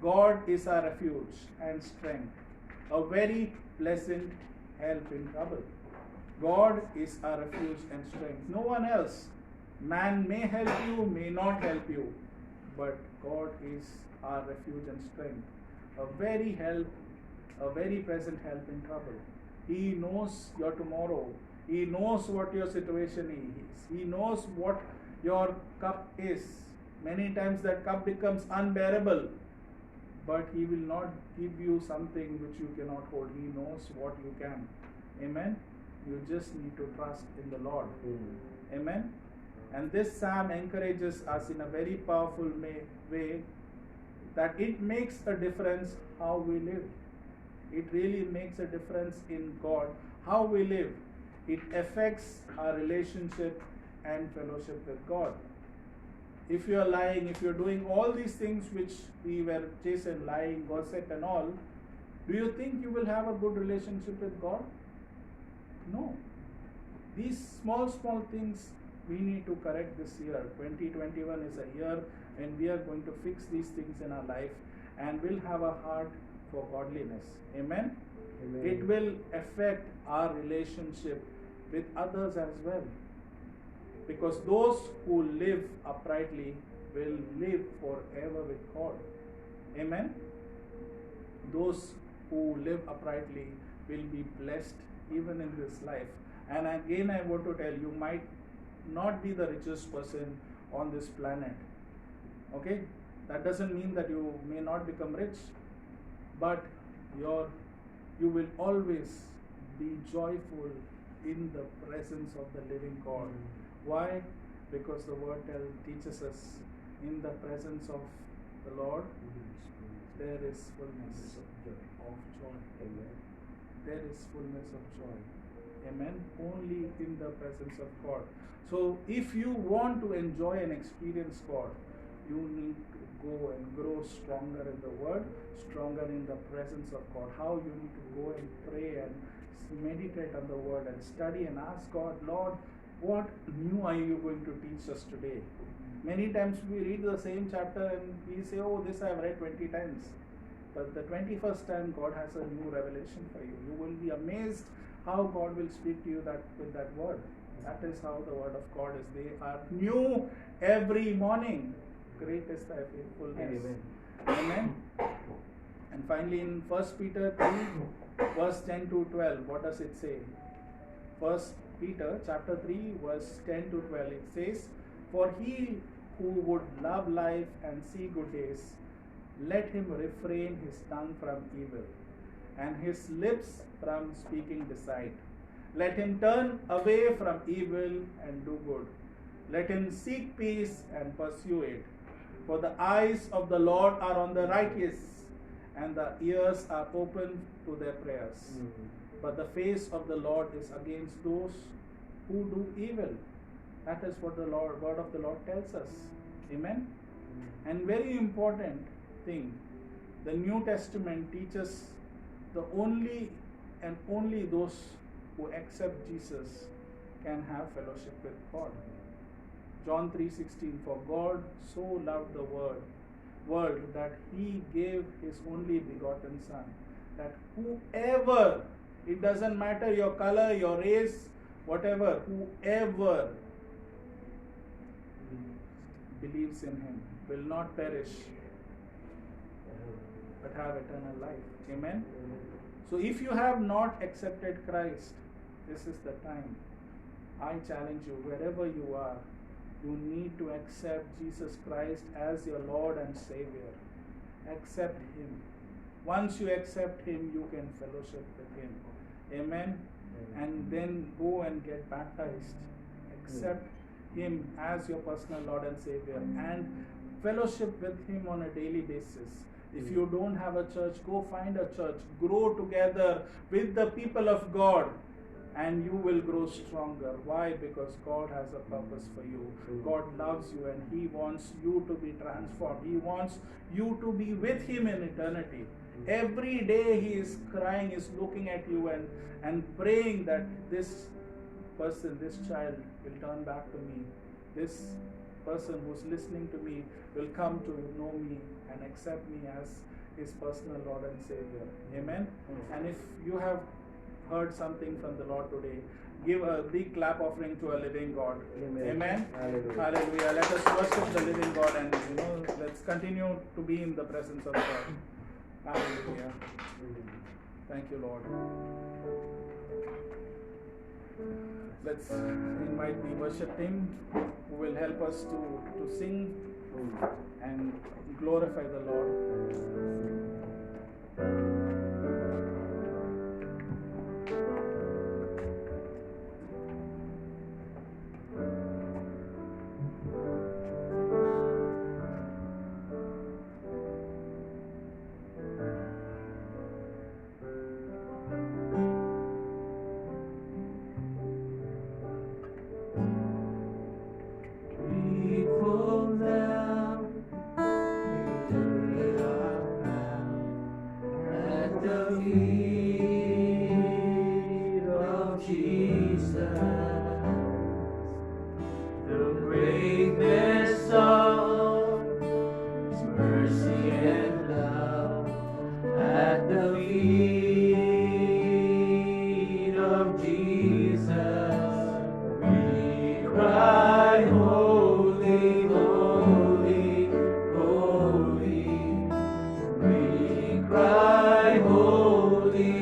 God is our refuge and strength, a very pleasant help in trouble. God is our refuge and strength. No one else. Man may help you, may not help you, but God is our refuge and strength. A very present help in trouble. He knows your tomorrow. He knows what your situation is. He knows what your cup is. Many times that cup becomes unbearable, but He will not give you something which you cannot hold. He knows what you can. Amen. You just need to trust in the Lord. Amen. And this psalm encourages us in a very powerful way that it makes a difference how we live. It really makes a difference in God, how we live. It affects our relationship and fellowship with God. If you are lying, if you are doing all these things which we were chasing, lying, gossip and all, do you think you will have a good relationship with God? No. These small things we need to correct this year. 2021 is a year when we are going to fix these things in our life and will have a heart for godliness. Amen? Amen. It will affect our relationship with others as well. Because those who live uprightly will live forever with God. Amen? Those who live uprightly will be blessed even in this life. And again, I want to tell you, might not be the richest person on this planet. Okay? That doesn't mean that you may not become rich, but you will always be joyful in the presence of the living God. Why? Because the word teaches us, in the presence of the Lord, there is fullness of joy. There is fullness of joy. Amen. Only in the presence of God. So if you want to enjoy and experience God, you need to go and grow stronger in the Word, stronger in the presence of God. How you need to go and pray and meditate on the Word and study and ask God, Lord, what new are you going to teach us today? Many times we read the same chapter and we say, oh, this I have read 20 times. But the 21st time God has a new revelation for you. You will be amazed how God will speak to you with that word. That is how the word of God is. They are new every morning. Great is thy faithfulness. Amen. And finally in 1 Peter 3 verse 10 to 12, what does it say? 1 Peter chapter 3 verse 10 to 12, it says, for he who would love life and see good days, let him refrain his tongue from evil and his lips from speaking deceit. Let him turn away from evil and do good. Let him seek peace and pursue it. For the eyes of the Lord are on the righteous, and the ears are open to their prayers. But the face of the Lord is against those who do evil. That is what the word of the Lord tells us. Amen. And very important thing, the New Testament teaches the only and only those who accept Jesus can have fellowship with God. John 3:16, for God so loved the world that he gave his only begotten Son, that whoever, it doesn't matter your color, your race, whatever, whoever believes in him will not perish but have eternal life. Amen. So if you have not accepted Christ, this is the time. I challenge you, wherever you are, you need to accept Jesus Christ as your Lord and Savior. Accept him. Once you accept him, you can fellowship with him. Amen. And then go and get baptized. Accept him as your personal Lord and Savior and fellowship with him on a daily basis. If you don't have a church, go find a church. Grow together with the people of God and you will grow stronger. Why? Because God has a purpose for you. God loves you and he wants you to be transformed. He wants you to be with him in eternity. Every day he is crying, is looking at you and praying that this person, this child will turn back to me. This person who's listening to me will come to know me and accept me as his personal Lord and Savior. Amen. And if you have heard something from the Lord today, give a big clap offering to a living God. Amen. Hallelujah. Hallelujah. Let us worship the living God and let's continue to be in the presence of God. Hallelujah. Thank you, Lord. Let's invite the worship team who will help us to sing and glorify the Lord. Holy,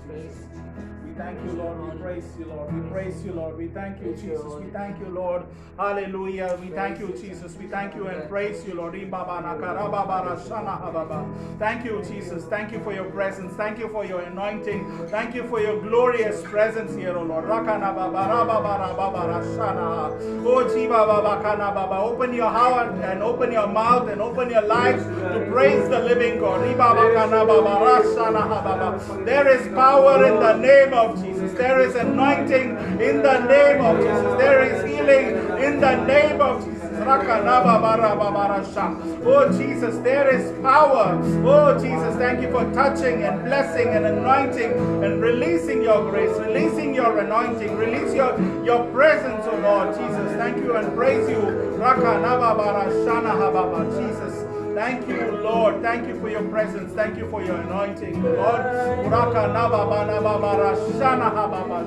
praise. We thank you, Lord. We praise you, Lord. We praise you, Lord. We thank you, Jesus. We thank you, Lord. Hallelujah. We thank you, Jesus. We thank you and praise you, Lord. Thank you, Jesus. Thank you for your presence. Thank you for your anointing. Thank you for your glorious presence here, O Lord. Oh, open your heart and open your mouth and open your lives to praise the living God. There is power in the name of Jesus. There is anointing in the name of Jesus. There is healing in the name of Jesus. Oh Jesus, there is power. Oh Jesus, thank you for touching and blessing and anointing and releasing your grace, releasing your anointing, release your presence, oh Lord Jesus. Thank you and praise you. Jesus. Thank you, Lord. Thank you for your presence. Thank you for your anointing, Lord.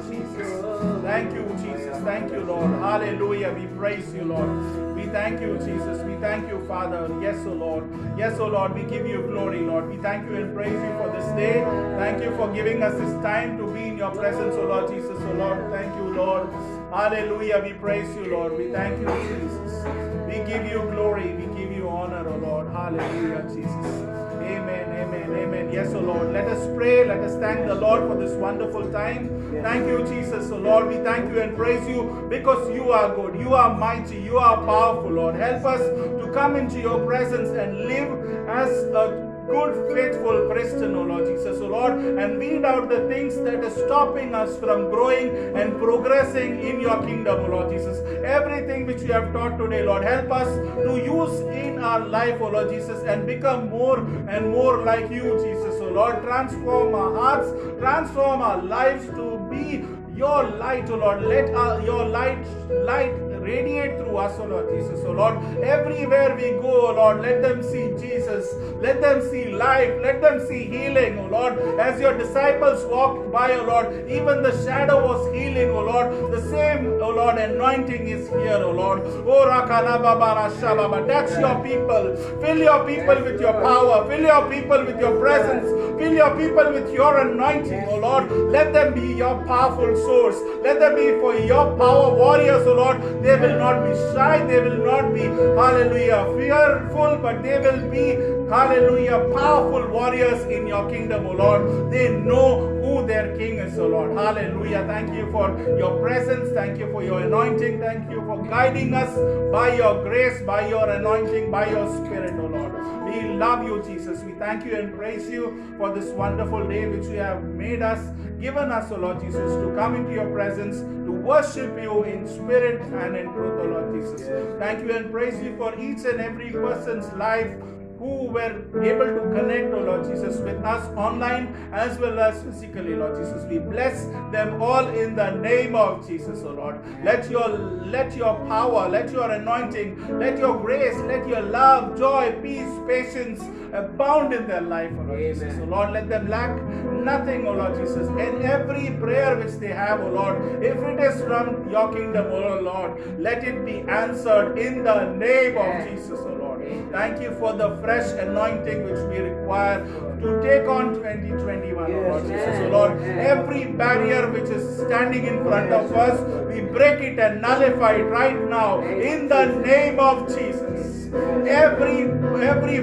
Jesus. Thank you, Jesus. Thank you, Lord. Hallelujah. We praise you, Lord. We thank you, Jesus. We thank you, Father. Yes, O Lord. Yes, O Lord. We give you glory, Lord. We thank you and praise you for this day. Thank you for giving us this time to be in your presence, O Lord Jesus. O Lord, thank you, Lord. Hallelujah. We praise you, Lord. We thank you, Jesus. We give you glory. We give you honor, O Lord. Hallelujah, Jesus. Amen, amen, amen. Yes, O Lord. Let us pray. Let us thank the Lord for this wonderful time. Thank you, Jesus. O Lord, we thank you and praise you because you are good. You are mighty. You are powerful, Lord. Help us to come into your presence and live as a good, faithful Christian, O Lord Jesus, O Lord, and weed out the things that are stopping us from growing and progressing in your kingdom, O Lord Jesus. Everything which you have taught today, Lord, help us to use in our life, O Lord Jesus, and become more and more like you, Jesus, O Lord. Transform our hearts, transform our lives to be your light, O Lord. Let your light radiate through us, O Lord Jesus, O Lord. Everywhere we go, O Lord, let them see Jesus. Let them see life. Let them see healing, O Lord. As your disciples walked by, O Lord, even the shadow was healing, O Lord. The same, O Lord, anointing is here, O Lord. Oh, touch your people. Fill your people with your power. Fill your people with your presence. Fill your people with your anointing, O Lord. Let them be your powerful source. Let them be for your power warriors, O Lord. They will not be shy. They will not be, hallelujah, fearful, but they will be, hallelujah, powerful warriors in your kingdom, O Lord. They know who their king is, O Lord. Hallelujah. Thank you for your presence. Thank you for your anointing. Thank you for guiding us by your grace, by your anointing, by your spirit, O Lord. We love you, Jesus. We thank you and praise you for this wonderful day which you have made us, given us, O Lord Jesus, to come into your presence, to worship you in spirit and in truth, O Lord Jesus. Thank you and praise you for each and every person's life who were able to connect, O Lord Jesus, with us online as well as physically, Lord Jesus. We bless them all in the name of Jesus, O Lord. Let your power, let your anointing, let your grace, let your love, joy, peace, patience abound in their life, O Lord Jesus. O Lord, let them lack nothing, O Lord Jesus. In every prayer which they have, O Lord, if it is from your kingdom, O Lord, let it be answered in the name of Jesus, O Lord. Thank you for the fresh anointing which we require to take on 2021, O Lord Jesus. O Lord, every barrier which is standing in front of us, we break it and nullify it right now in the name of Jesus. Every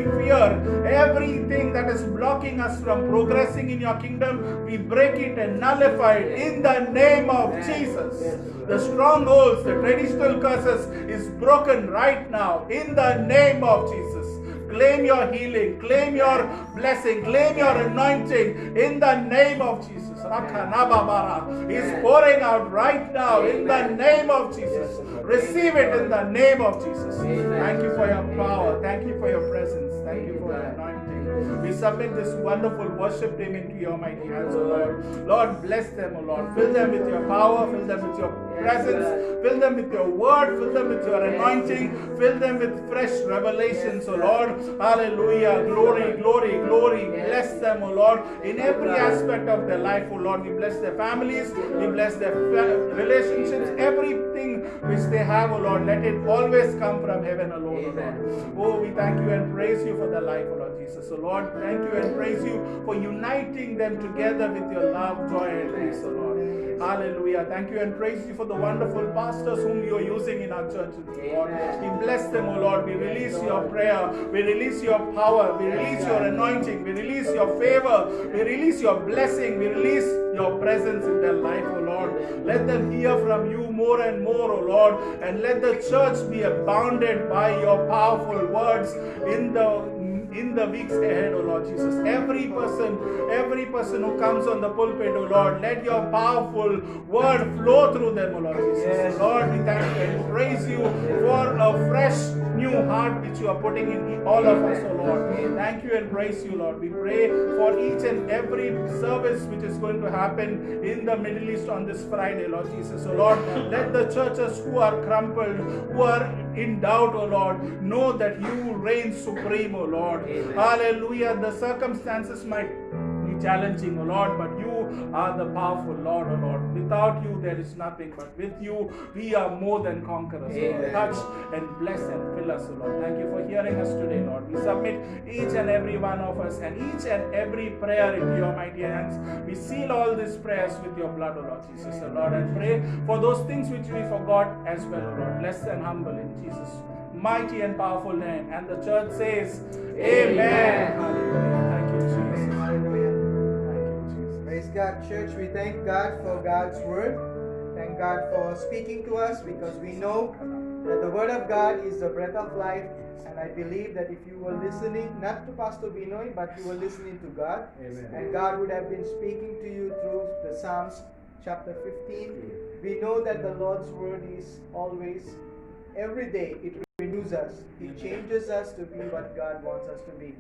fear, everything that is blocking us from progressing in your kingdom, we break it and nullify it in the name of Jesus. The strongholds, the traditional curses is broken right now in the name of Jesus. Claim your healing, claim your blessing, claim your anointing in the name of Jesus. Is pouring out right now in the name of Jesus. Receive it in the name of Jesus. Thank you for your power. Thank you for your presence. Thank you for your anointing. We submit this wonderful worship team into your mighty hands, O Lord. Lord, bless them, O Lord. Fill them with your power. Fill them with your presence. Fill them with your word. Fill them with your anointing. Fill them with fresh revelations, O Lord. Hallelujah. Glory, glory, glory. Bless them, O Lord, in every aspect of their life, O Lord. We bless their families. We bless their relationships. Everything which they have, O Lord, let it always come from heaven alone, O Lord. Oh, we thank you and praise you for their life, O Lord Jesus. O Lord, thank you and praise you for uniting them together with your love, joy, and peace, O Lord. Hallelujah. Thank you and praise you for the wonderful pastors whom you are using in our church, Lord. We bless them, O Lord. We release your prayer. We release your power. We release your anointing. We release your favor. We release your blessing. We release your presence in their life, O Lord. Let them hear from you more and more, O Lord. And let the church be abounded by your powerful words in the weeks ahead, O Lord Jesus. Every person who comes on the pulpit, O Lord, let your powerful word flow through them, O Lord Jesus. Yes. Lord, we thank you and praise you for a fresh new heart which you are putting in all of us, O Lord. Thank you and praise you, Lord. We pray for each and every service which is going to happen in the Middle East on this Friday, Lord Jesus. So Lord, let the churches who are crumpled, who are in doubt, O Lord, know that you reign supreme, O Lord. Amen. Hallelujah. The circumstances might be challenging, O Lord, but you are the powerful Lord, O Lord. Without you, there is nothing, but with you, we are more than conquerors, O Lord. Amen. Touch and bless and fill us, O Lord. Thank you for hearing us today, Lord. We submit each and every one of us and each and every prayer into your mighty hands. We seal all these prayers with your blood, O Lord Jesus, O Lord, and pray for those things which we forgot as well, O Lord. Bless and humble in Jesus' mighty and powerful name. And the church says, Amen. Hallelujah. Thank you, Jesus. Hallelujah. Thank you, Jesus. Praise God, church. We thank God for God's word. Thank God for speaking to us, because we know that the word of God is the breath of life. And I believe that if you were listening, not to Pastor Binoy, but you were listening to God, Amen. and God would have been speaking to you through the Psalms chapter 15. We know that the Lord's word is always, every day, it renews us. It changes us to be what God wants us to be.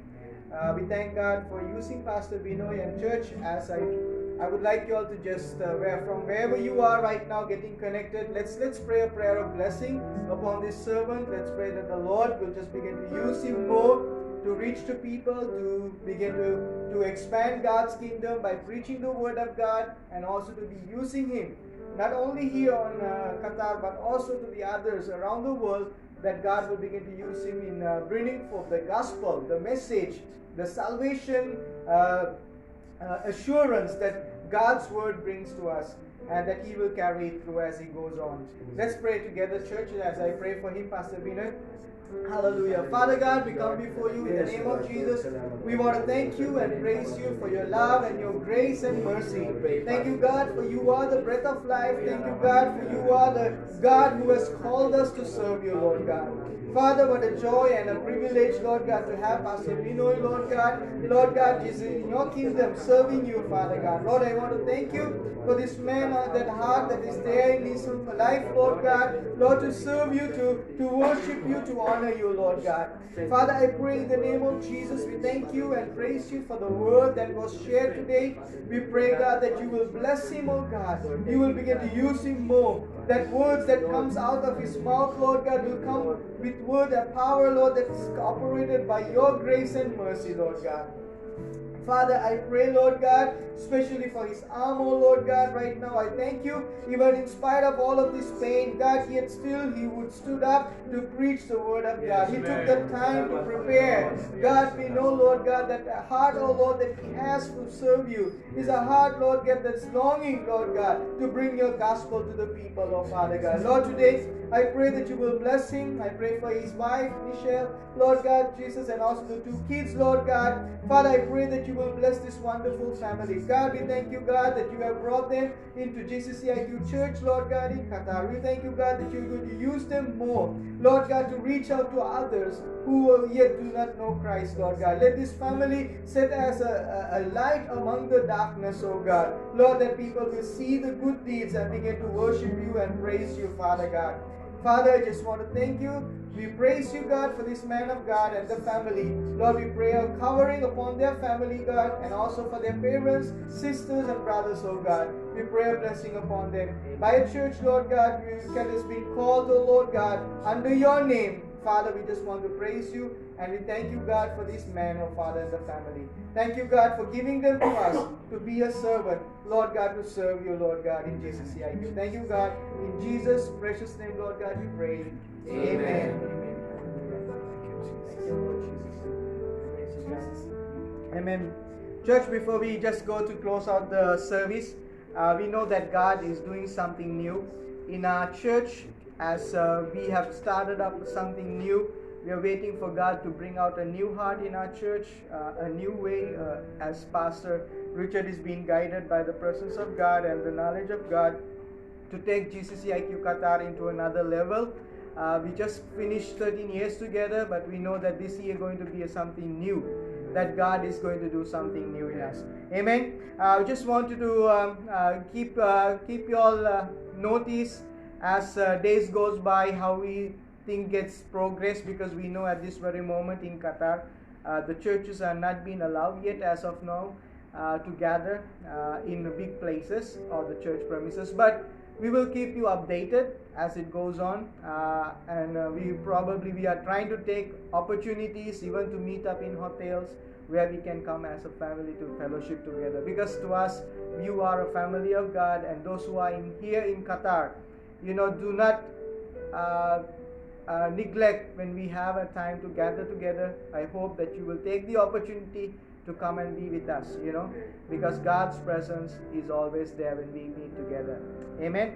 We thank God for using Pastor Binoy and church. As I would like you all to just, from wherever you are right now getting connected, let's pray a prayer of blessing upon this servant. Let's pray that the Lord will just begin to use him more to reach to people, to begin to expand God's kingdom by preaching the word of God, and also to be using him not only here on Qatar, but also to the others around the world, that God will begin to use him in bringing forth the gospel, the message, the salvation assurance that God's word brings to us, and that he will carry it through as he goes on. Let's pray together, church, as I pray for him, Pastor Vinay. Hallelujah. Father God, we come before you in the name of Jesus. We want to thank you and praise you for your love and your grace and mercy. Thank you, God, for you are the breath of life. Thank you, God, for you are the God who has called us to serve you, Lord God. Father, what a joy and a privilege, Lord God, to have Pastor Binoy, Lord God, Jesus, in your kingdom, serving you, Father God. Lord, I want to thank you for this man, that heart that is there in his life, Lord God, Lord, to serve you, to worship you, to honor you, Lord God. Father, I pray in the name of Jesus, we thank you and praise you for the word that was shared today. We pray, God, that you will bless him, oh God. You will begin to use him more. That words that comes out of his mouth, Lord God, will come with word and power, Lord, that is operated by your grace and mercy, Lord God. Father, I pray, Lord God, especially for his arm, oh Lord God, right now. I thank you, even in spite of all of this pain, God, yet still he would stood up to preach the word of God. He took the time to prepare. God, we know, Lord God, that the heart, oh Lord, that he has to serve you is a heart, Lord God, that's longing, Lord God, to bring your gospel to the people, oh Father God. Lord, today, I pray that you will bless him. I pray for his wife, Michelle, Lord God, Jesus, and also the two kids, Lord God. Father, I pray that you will bless this wonderful family. God, we thank you, God, that you have brought them into GCCIQ Church, Lord God, in Qatar. We thank you, God, that you're going to use them more, Lord God, to reach out to others who yet do not know Christ, Lord God. Let this family set as a light among the darkness, oh God. Lord, that people will see the good deeds and begin to worship you and praise you, Father God. Father, I just want to thank you. We praise you, God, for this man of God and the family. Lord, we pray a covering upon their family, God, and also for their parents, sisters, and brothers, oh God. We pray a blessing upon them. By a church, Lord God, that has been called, oh Lord God, under your name. Father, we just want to praise you, and we thank you, God, for this man, oh Father, and the family. Thank you, God, for giving them to us to be a servant, Lord God, to serve you, Lord God, in Jesus' name. Thank you, God. In Jesus' precious name, Lord God, we pray. Amen. Thank you, Lord Jesus. Praise you, God. Amen. Church, before we just go to close out the service, we know that God is doing something new in our church. As we have started up something new, we are waiting for God to bring out a new heart in our church, a new way, as Pastor Richard is being guided by the presence of God and the knowledge of God to take GCCIQ Qatar into another level. We just finished 13 years together, but we know that this year going to be something new, that God is going to do something new in us. Amen. I just wanted to keep you all notice as days goes by how we think gets progress, because we know at this very moment in Qatar the churches are not being allowed yet as of now to gather in the big places or the church premises, but we will keep you updated as it goes on, and we are trying to take opportunities even to meet up in hotels where we can come as a family to fellowship together, because to us you are a family of God, and those who are here in Qatar, do not neglect when we have a time to gather together. I hope that you will take the opportunity to come and be with us, because God's presence is always there when we meet together. Amen.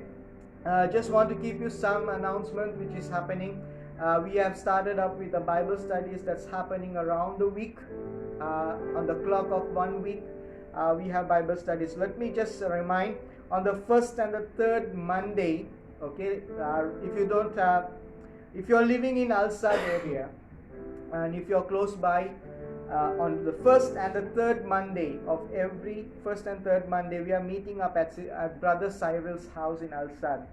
Just want to give you some announcement which is happening. We have started up with the Bible studies that's happening around the week. On the clock of 1 week, we have Bible studies. Let me just remind, on the first and the third Monday, okay, if you're living in Al-Sad area, and if you're close by, on the first and the third Monday of every first and third Monday, we are meeting up at Brother Cyril's house in Al-Sad,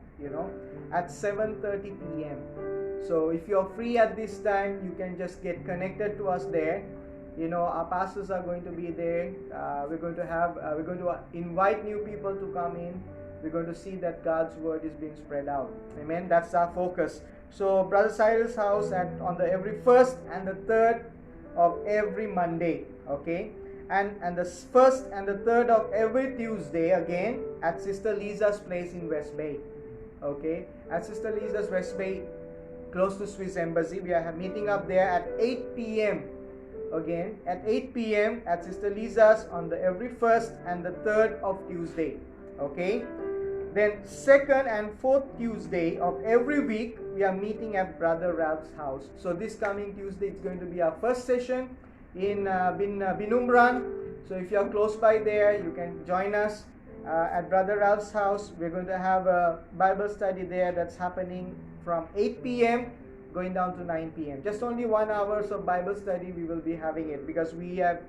at 7:30 p.m. So if you're free at this time, you can just get connected to us there. Our pastors are going to be there. We're going to invite new people to come in. We're going to see that God's word is being spread out. Amen. That's our focus. So Brother Cyril's house on the every first and the third of every Monday, okay, and the first and the third of every Tuesday again at Sister Lisa's place in West Bay, okay, at Sister Lisa's West Bay, close to Swiss Embassy. We are meeting up there at 8 p.m. again at 8 p.m. at Sister Lisa's on the every first and the third of Tuesday, okay. Then second and fourth Tuesday of every week, we are meeting at Brother Ralph's house. So this coming Tuesday, it's going to be our first session in Binumbran. So if you are close by there, you can join us at Brother Ralph's house. We're going to have a Bible study there that's happening from 8 p.m. going down to 9 p.m. Just only 1 hour of Bible study we will be having it, because we have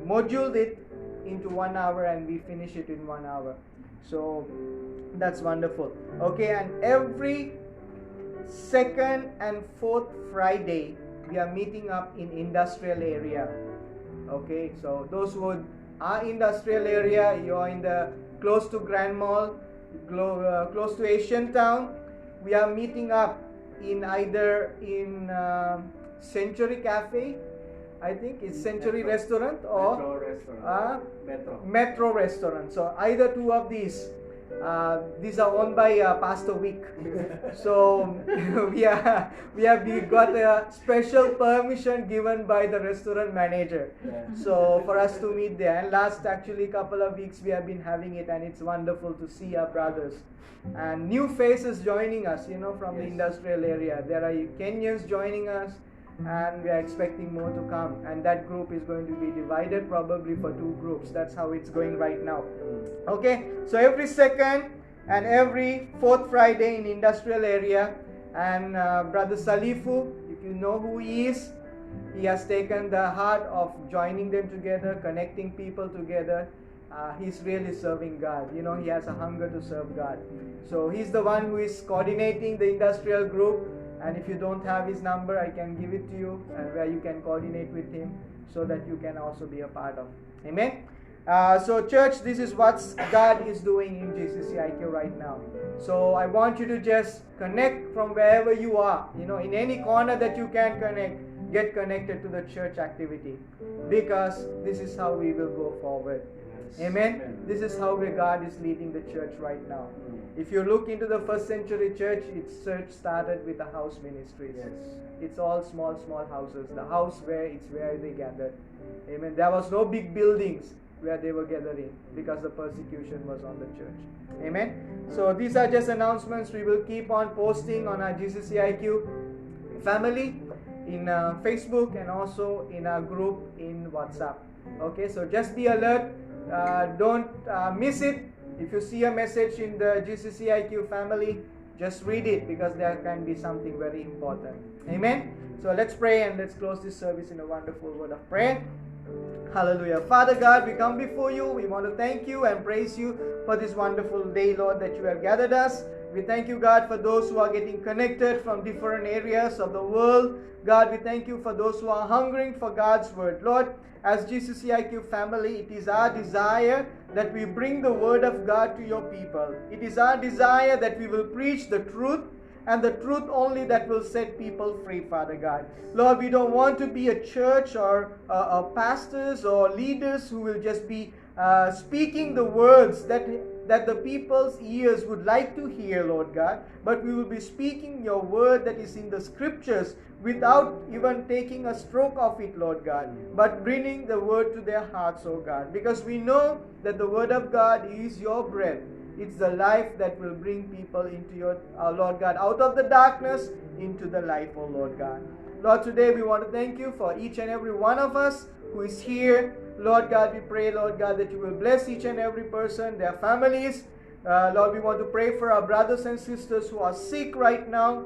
moduled it into 1 hour and we finish it in 1 hour. So that's wonderful. Okay, and every second and fourth Friday we are meeting up in industrial area. Okay, so those who are industrial area, you're in the close to Grand Mall, close to Asian Town, we are meeting up in either in Century Cafe, I think it's Century Restaurant, or Metro Restaurant. So either two of these are owned by Pastor Wick. So we got a special permission given by the restaurant manager. So for us to meet there. And last actually couple of weeks we have been having it, and it's wonderful to see our brothers and new faces joining us, from the industrial area. There are Kenyans joining us, and we are expecting more to come, and that group is going to be divided probably for 2 groups. That's how it's going right now. Okay, so every second and every fourth Friday in industrial area. And Brother Salifu, if you know who he is, he has taken the heart of joining them together, connecting people together. He's really serving God. He has a hunger to serve God. So he's the one who is coordinating the industrial group. And if you don't have his number, I can give it to you, where you can coordinate with him so that you can also be a part of. Amen. So church, this is what God is doing in GCCIQ right now. So I want you to just connect from wherever you are. In any corner that you can connect, get connected to the church activity, because this is how we will go forward. Amen. This is how God is leading the church right now. If you look into the first century church, its church started with the house ministries. It's all small houses. The house where they gathered. Amen. There was no big buildings where they were gathering because the persecution was on the church. Amen. So these are just announcements. We will keep on posting on our GCCIQ family in Facebook and also in our group in WhatsApp. Okay, so just be alert. Don't miss it. If you see a message in the GCCIQ family, just read it, because there can be something very important. Amen. So let's pray and let's close this service in a wonderful word of prayer. Hallelujah. Father God, we come before you. We want to thank you and praise you for this wonderful day, Lord, that you have gathered us. We thank you, God, for those who are getting connected from different areas of the world. God, we thank you for those who are hungering for God's word. Lord, as GCCIQ family, it is our desire that we bring the word of God to your people. It is our desire that we will preach the truth, and the truth only that will set people free, Father God. Lord, we don't want to be a church or pastors or leaders who will just be speaking the words that the people's ears would like to hear, Lord God, but we will be speaking your word that is in the scriptures without even taking a stroke of it, Lord God, but bringing the word to their hearts, oh God, because we know that the word of God is your breath. It's the life that will bring people into your, Lord God, out of the darkness into the light, oh Lord God. Lord, today we want to thank you for each and every one of us who is here. Lord God, we pray, Lord God, that you will bless each and every person, their families. Lord, we want to pray for our brothers and sisters who are sick right now.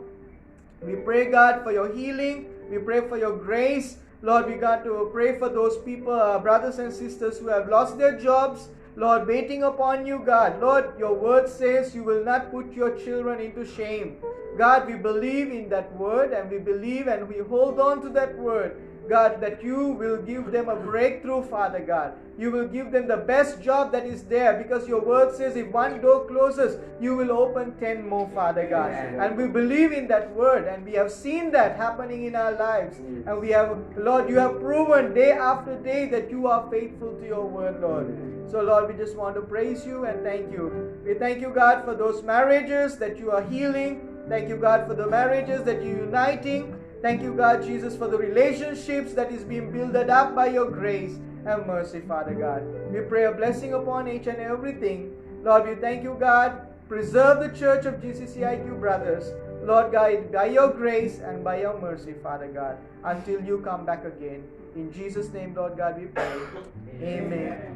We pray, God, for your healing. We pray for your grace. Lord, we got to pray for those people, brothers and sisters who have lost their jobs. Lord, waiting upon you, God. Lord, your word says you will not put your children into shame. God, we believe in that word, and we believe and we hold on to that word. God, that you will give them a breakthrough, Father God. You will give them the best job that is there, because your word says if one door closes, you will open 10 more, Father God. And we believe in that word, and we have seen that happening in our lives. And we have, Lord, you have proven day after day that you are faithful to your word, Lord. So, Lord, we just want to praise you and thank you. We thank you, God, for those marriages that you are healing. Thank you, God, for the marriages that you're uniting. Thank you, God, Jesus, for the relationships that is being built up by your grace and mercy, Father God. We pray a blessing upon each and everything. Lord, we thank you, God. Preserve the church of GCCIQ brothers. Lord God, by your grace and by your mercy, Father God, until you come back again. In Jesus' name, Lord God, we pray. Amen.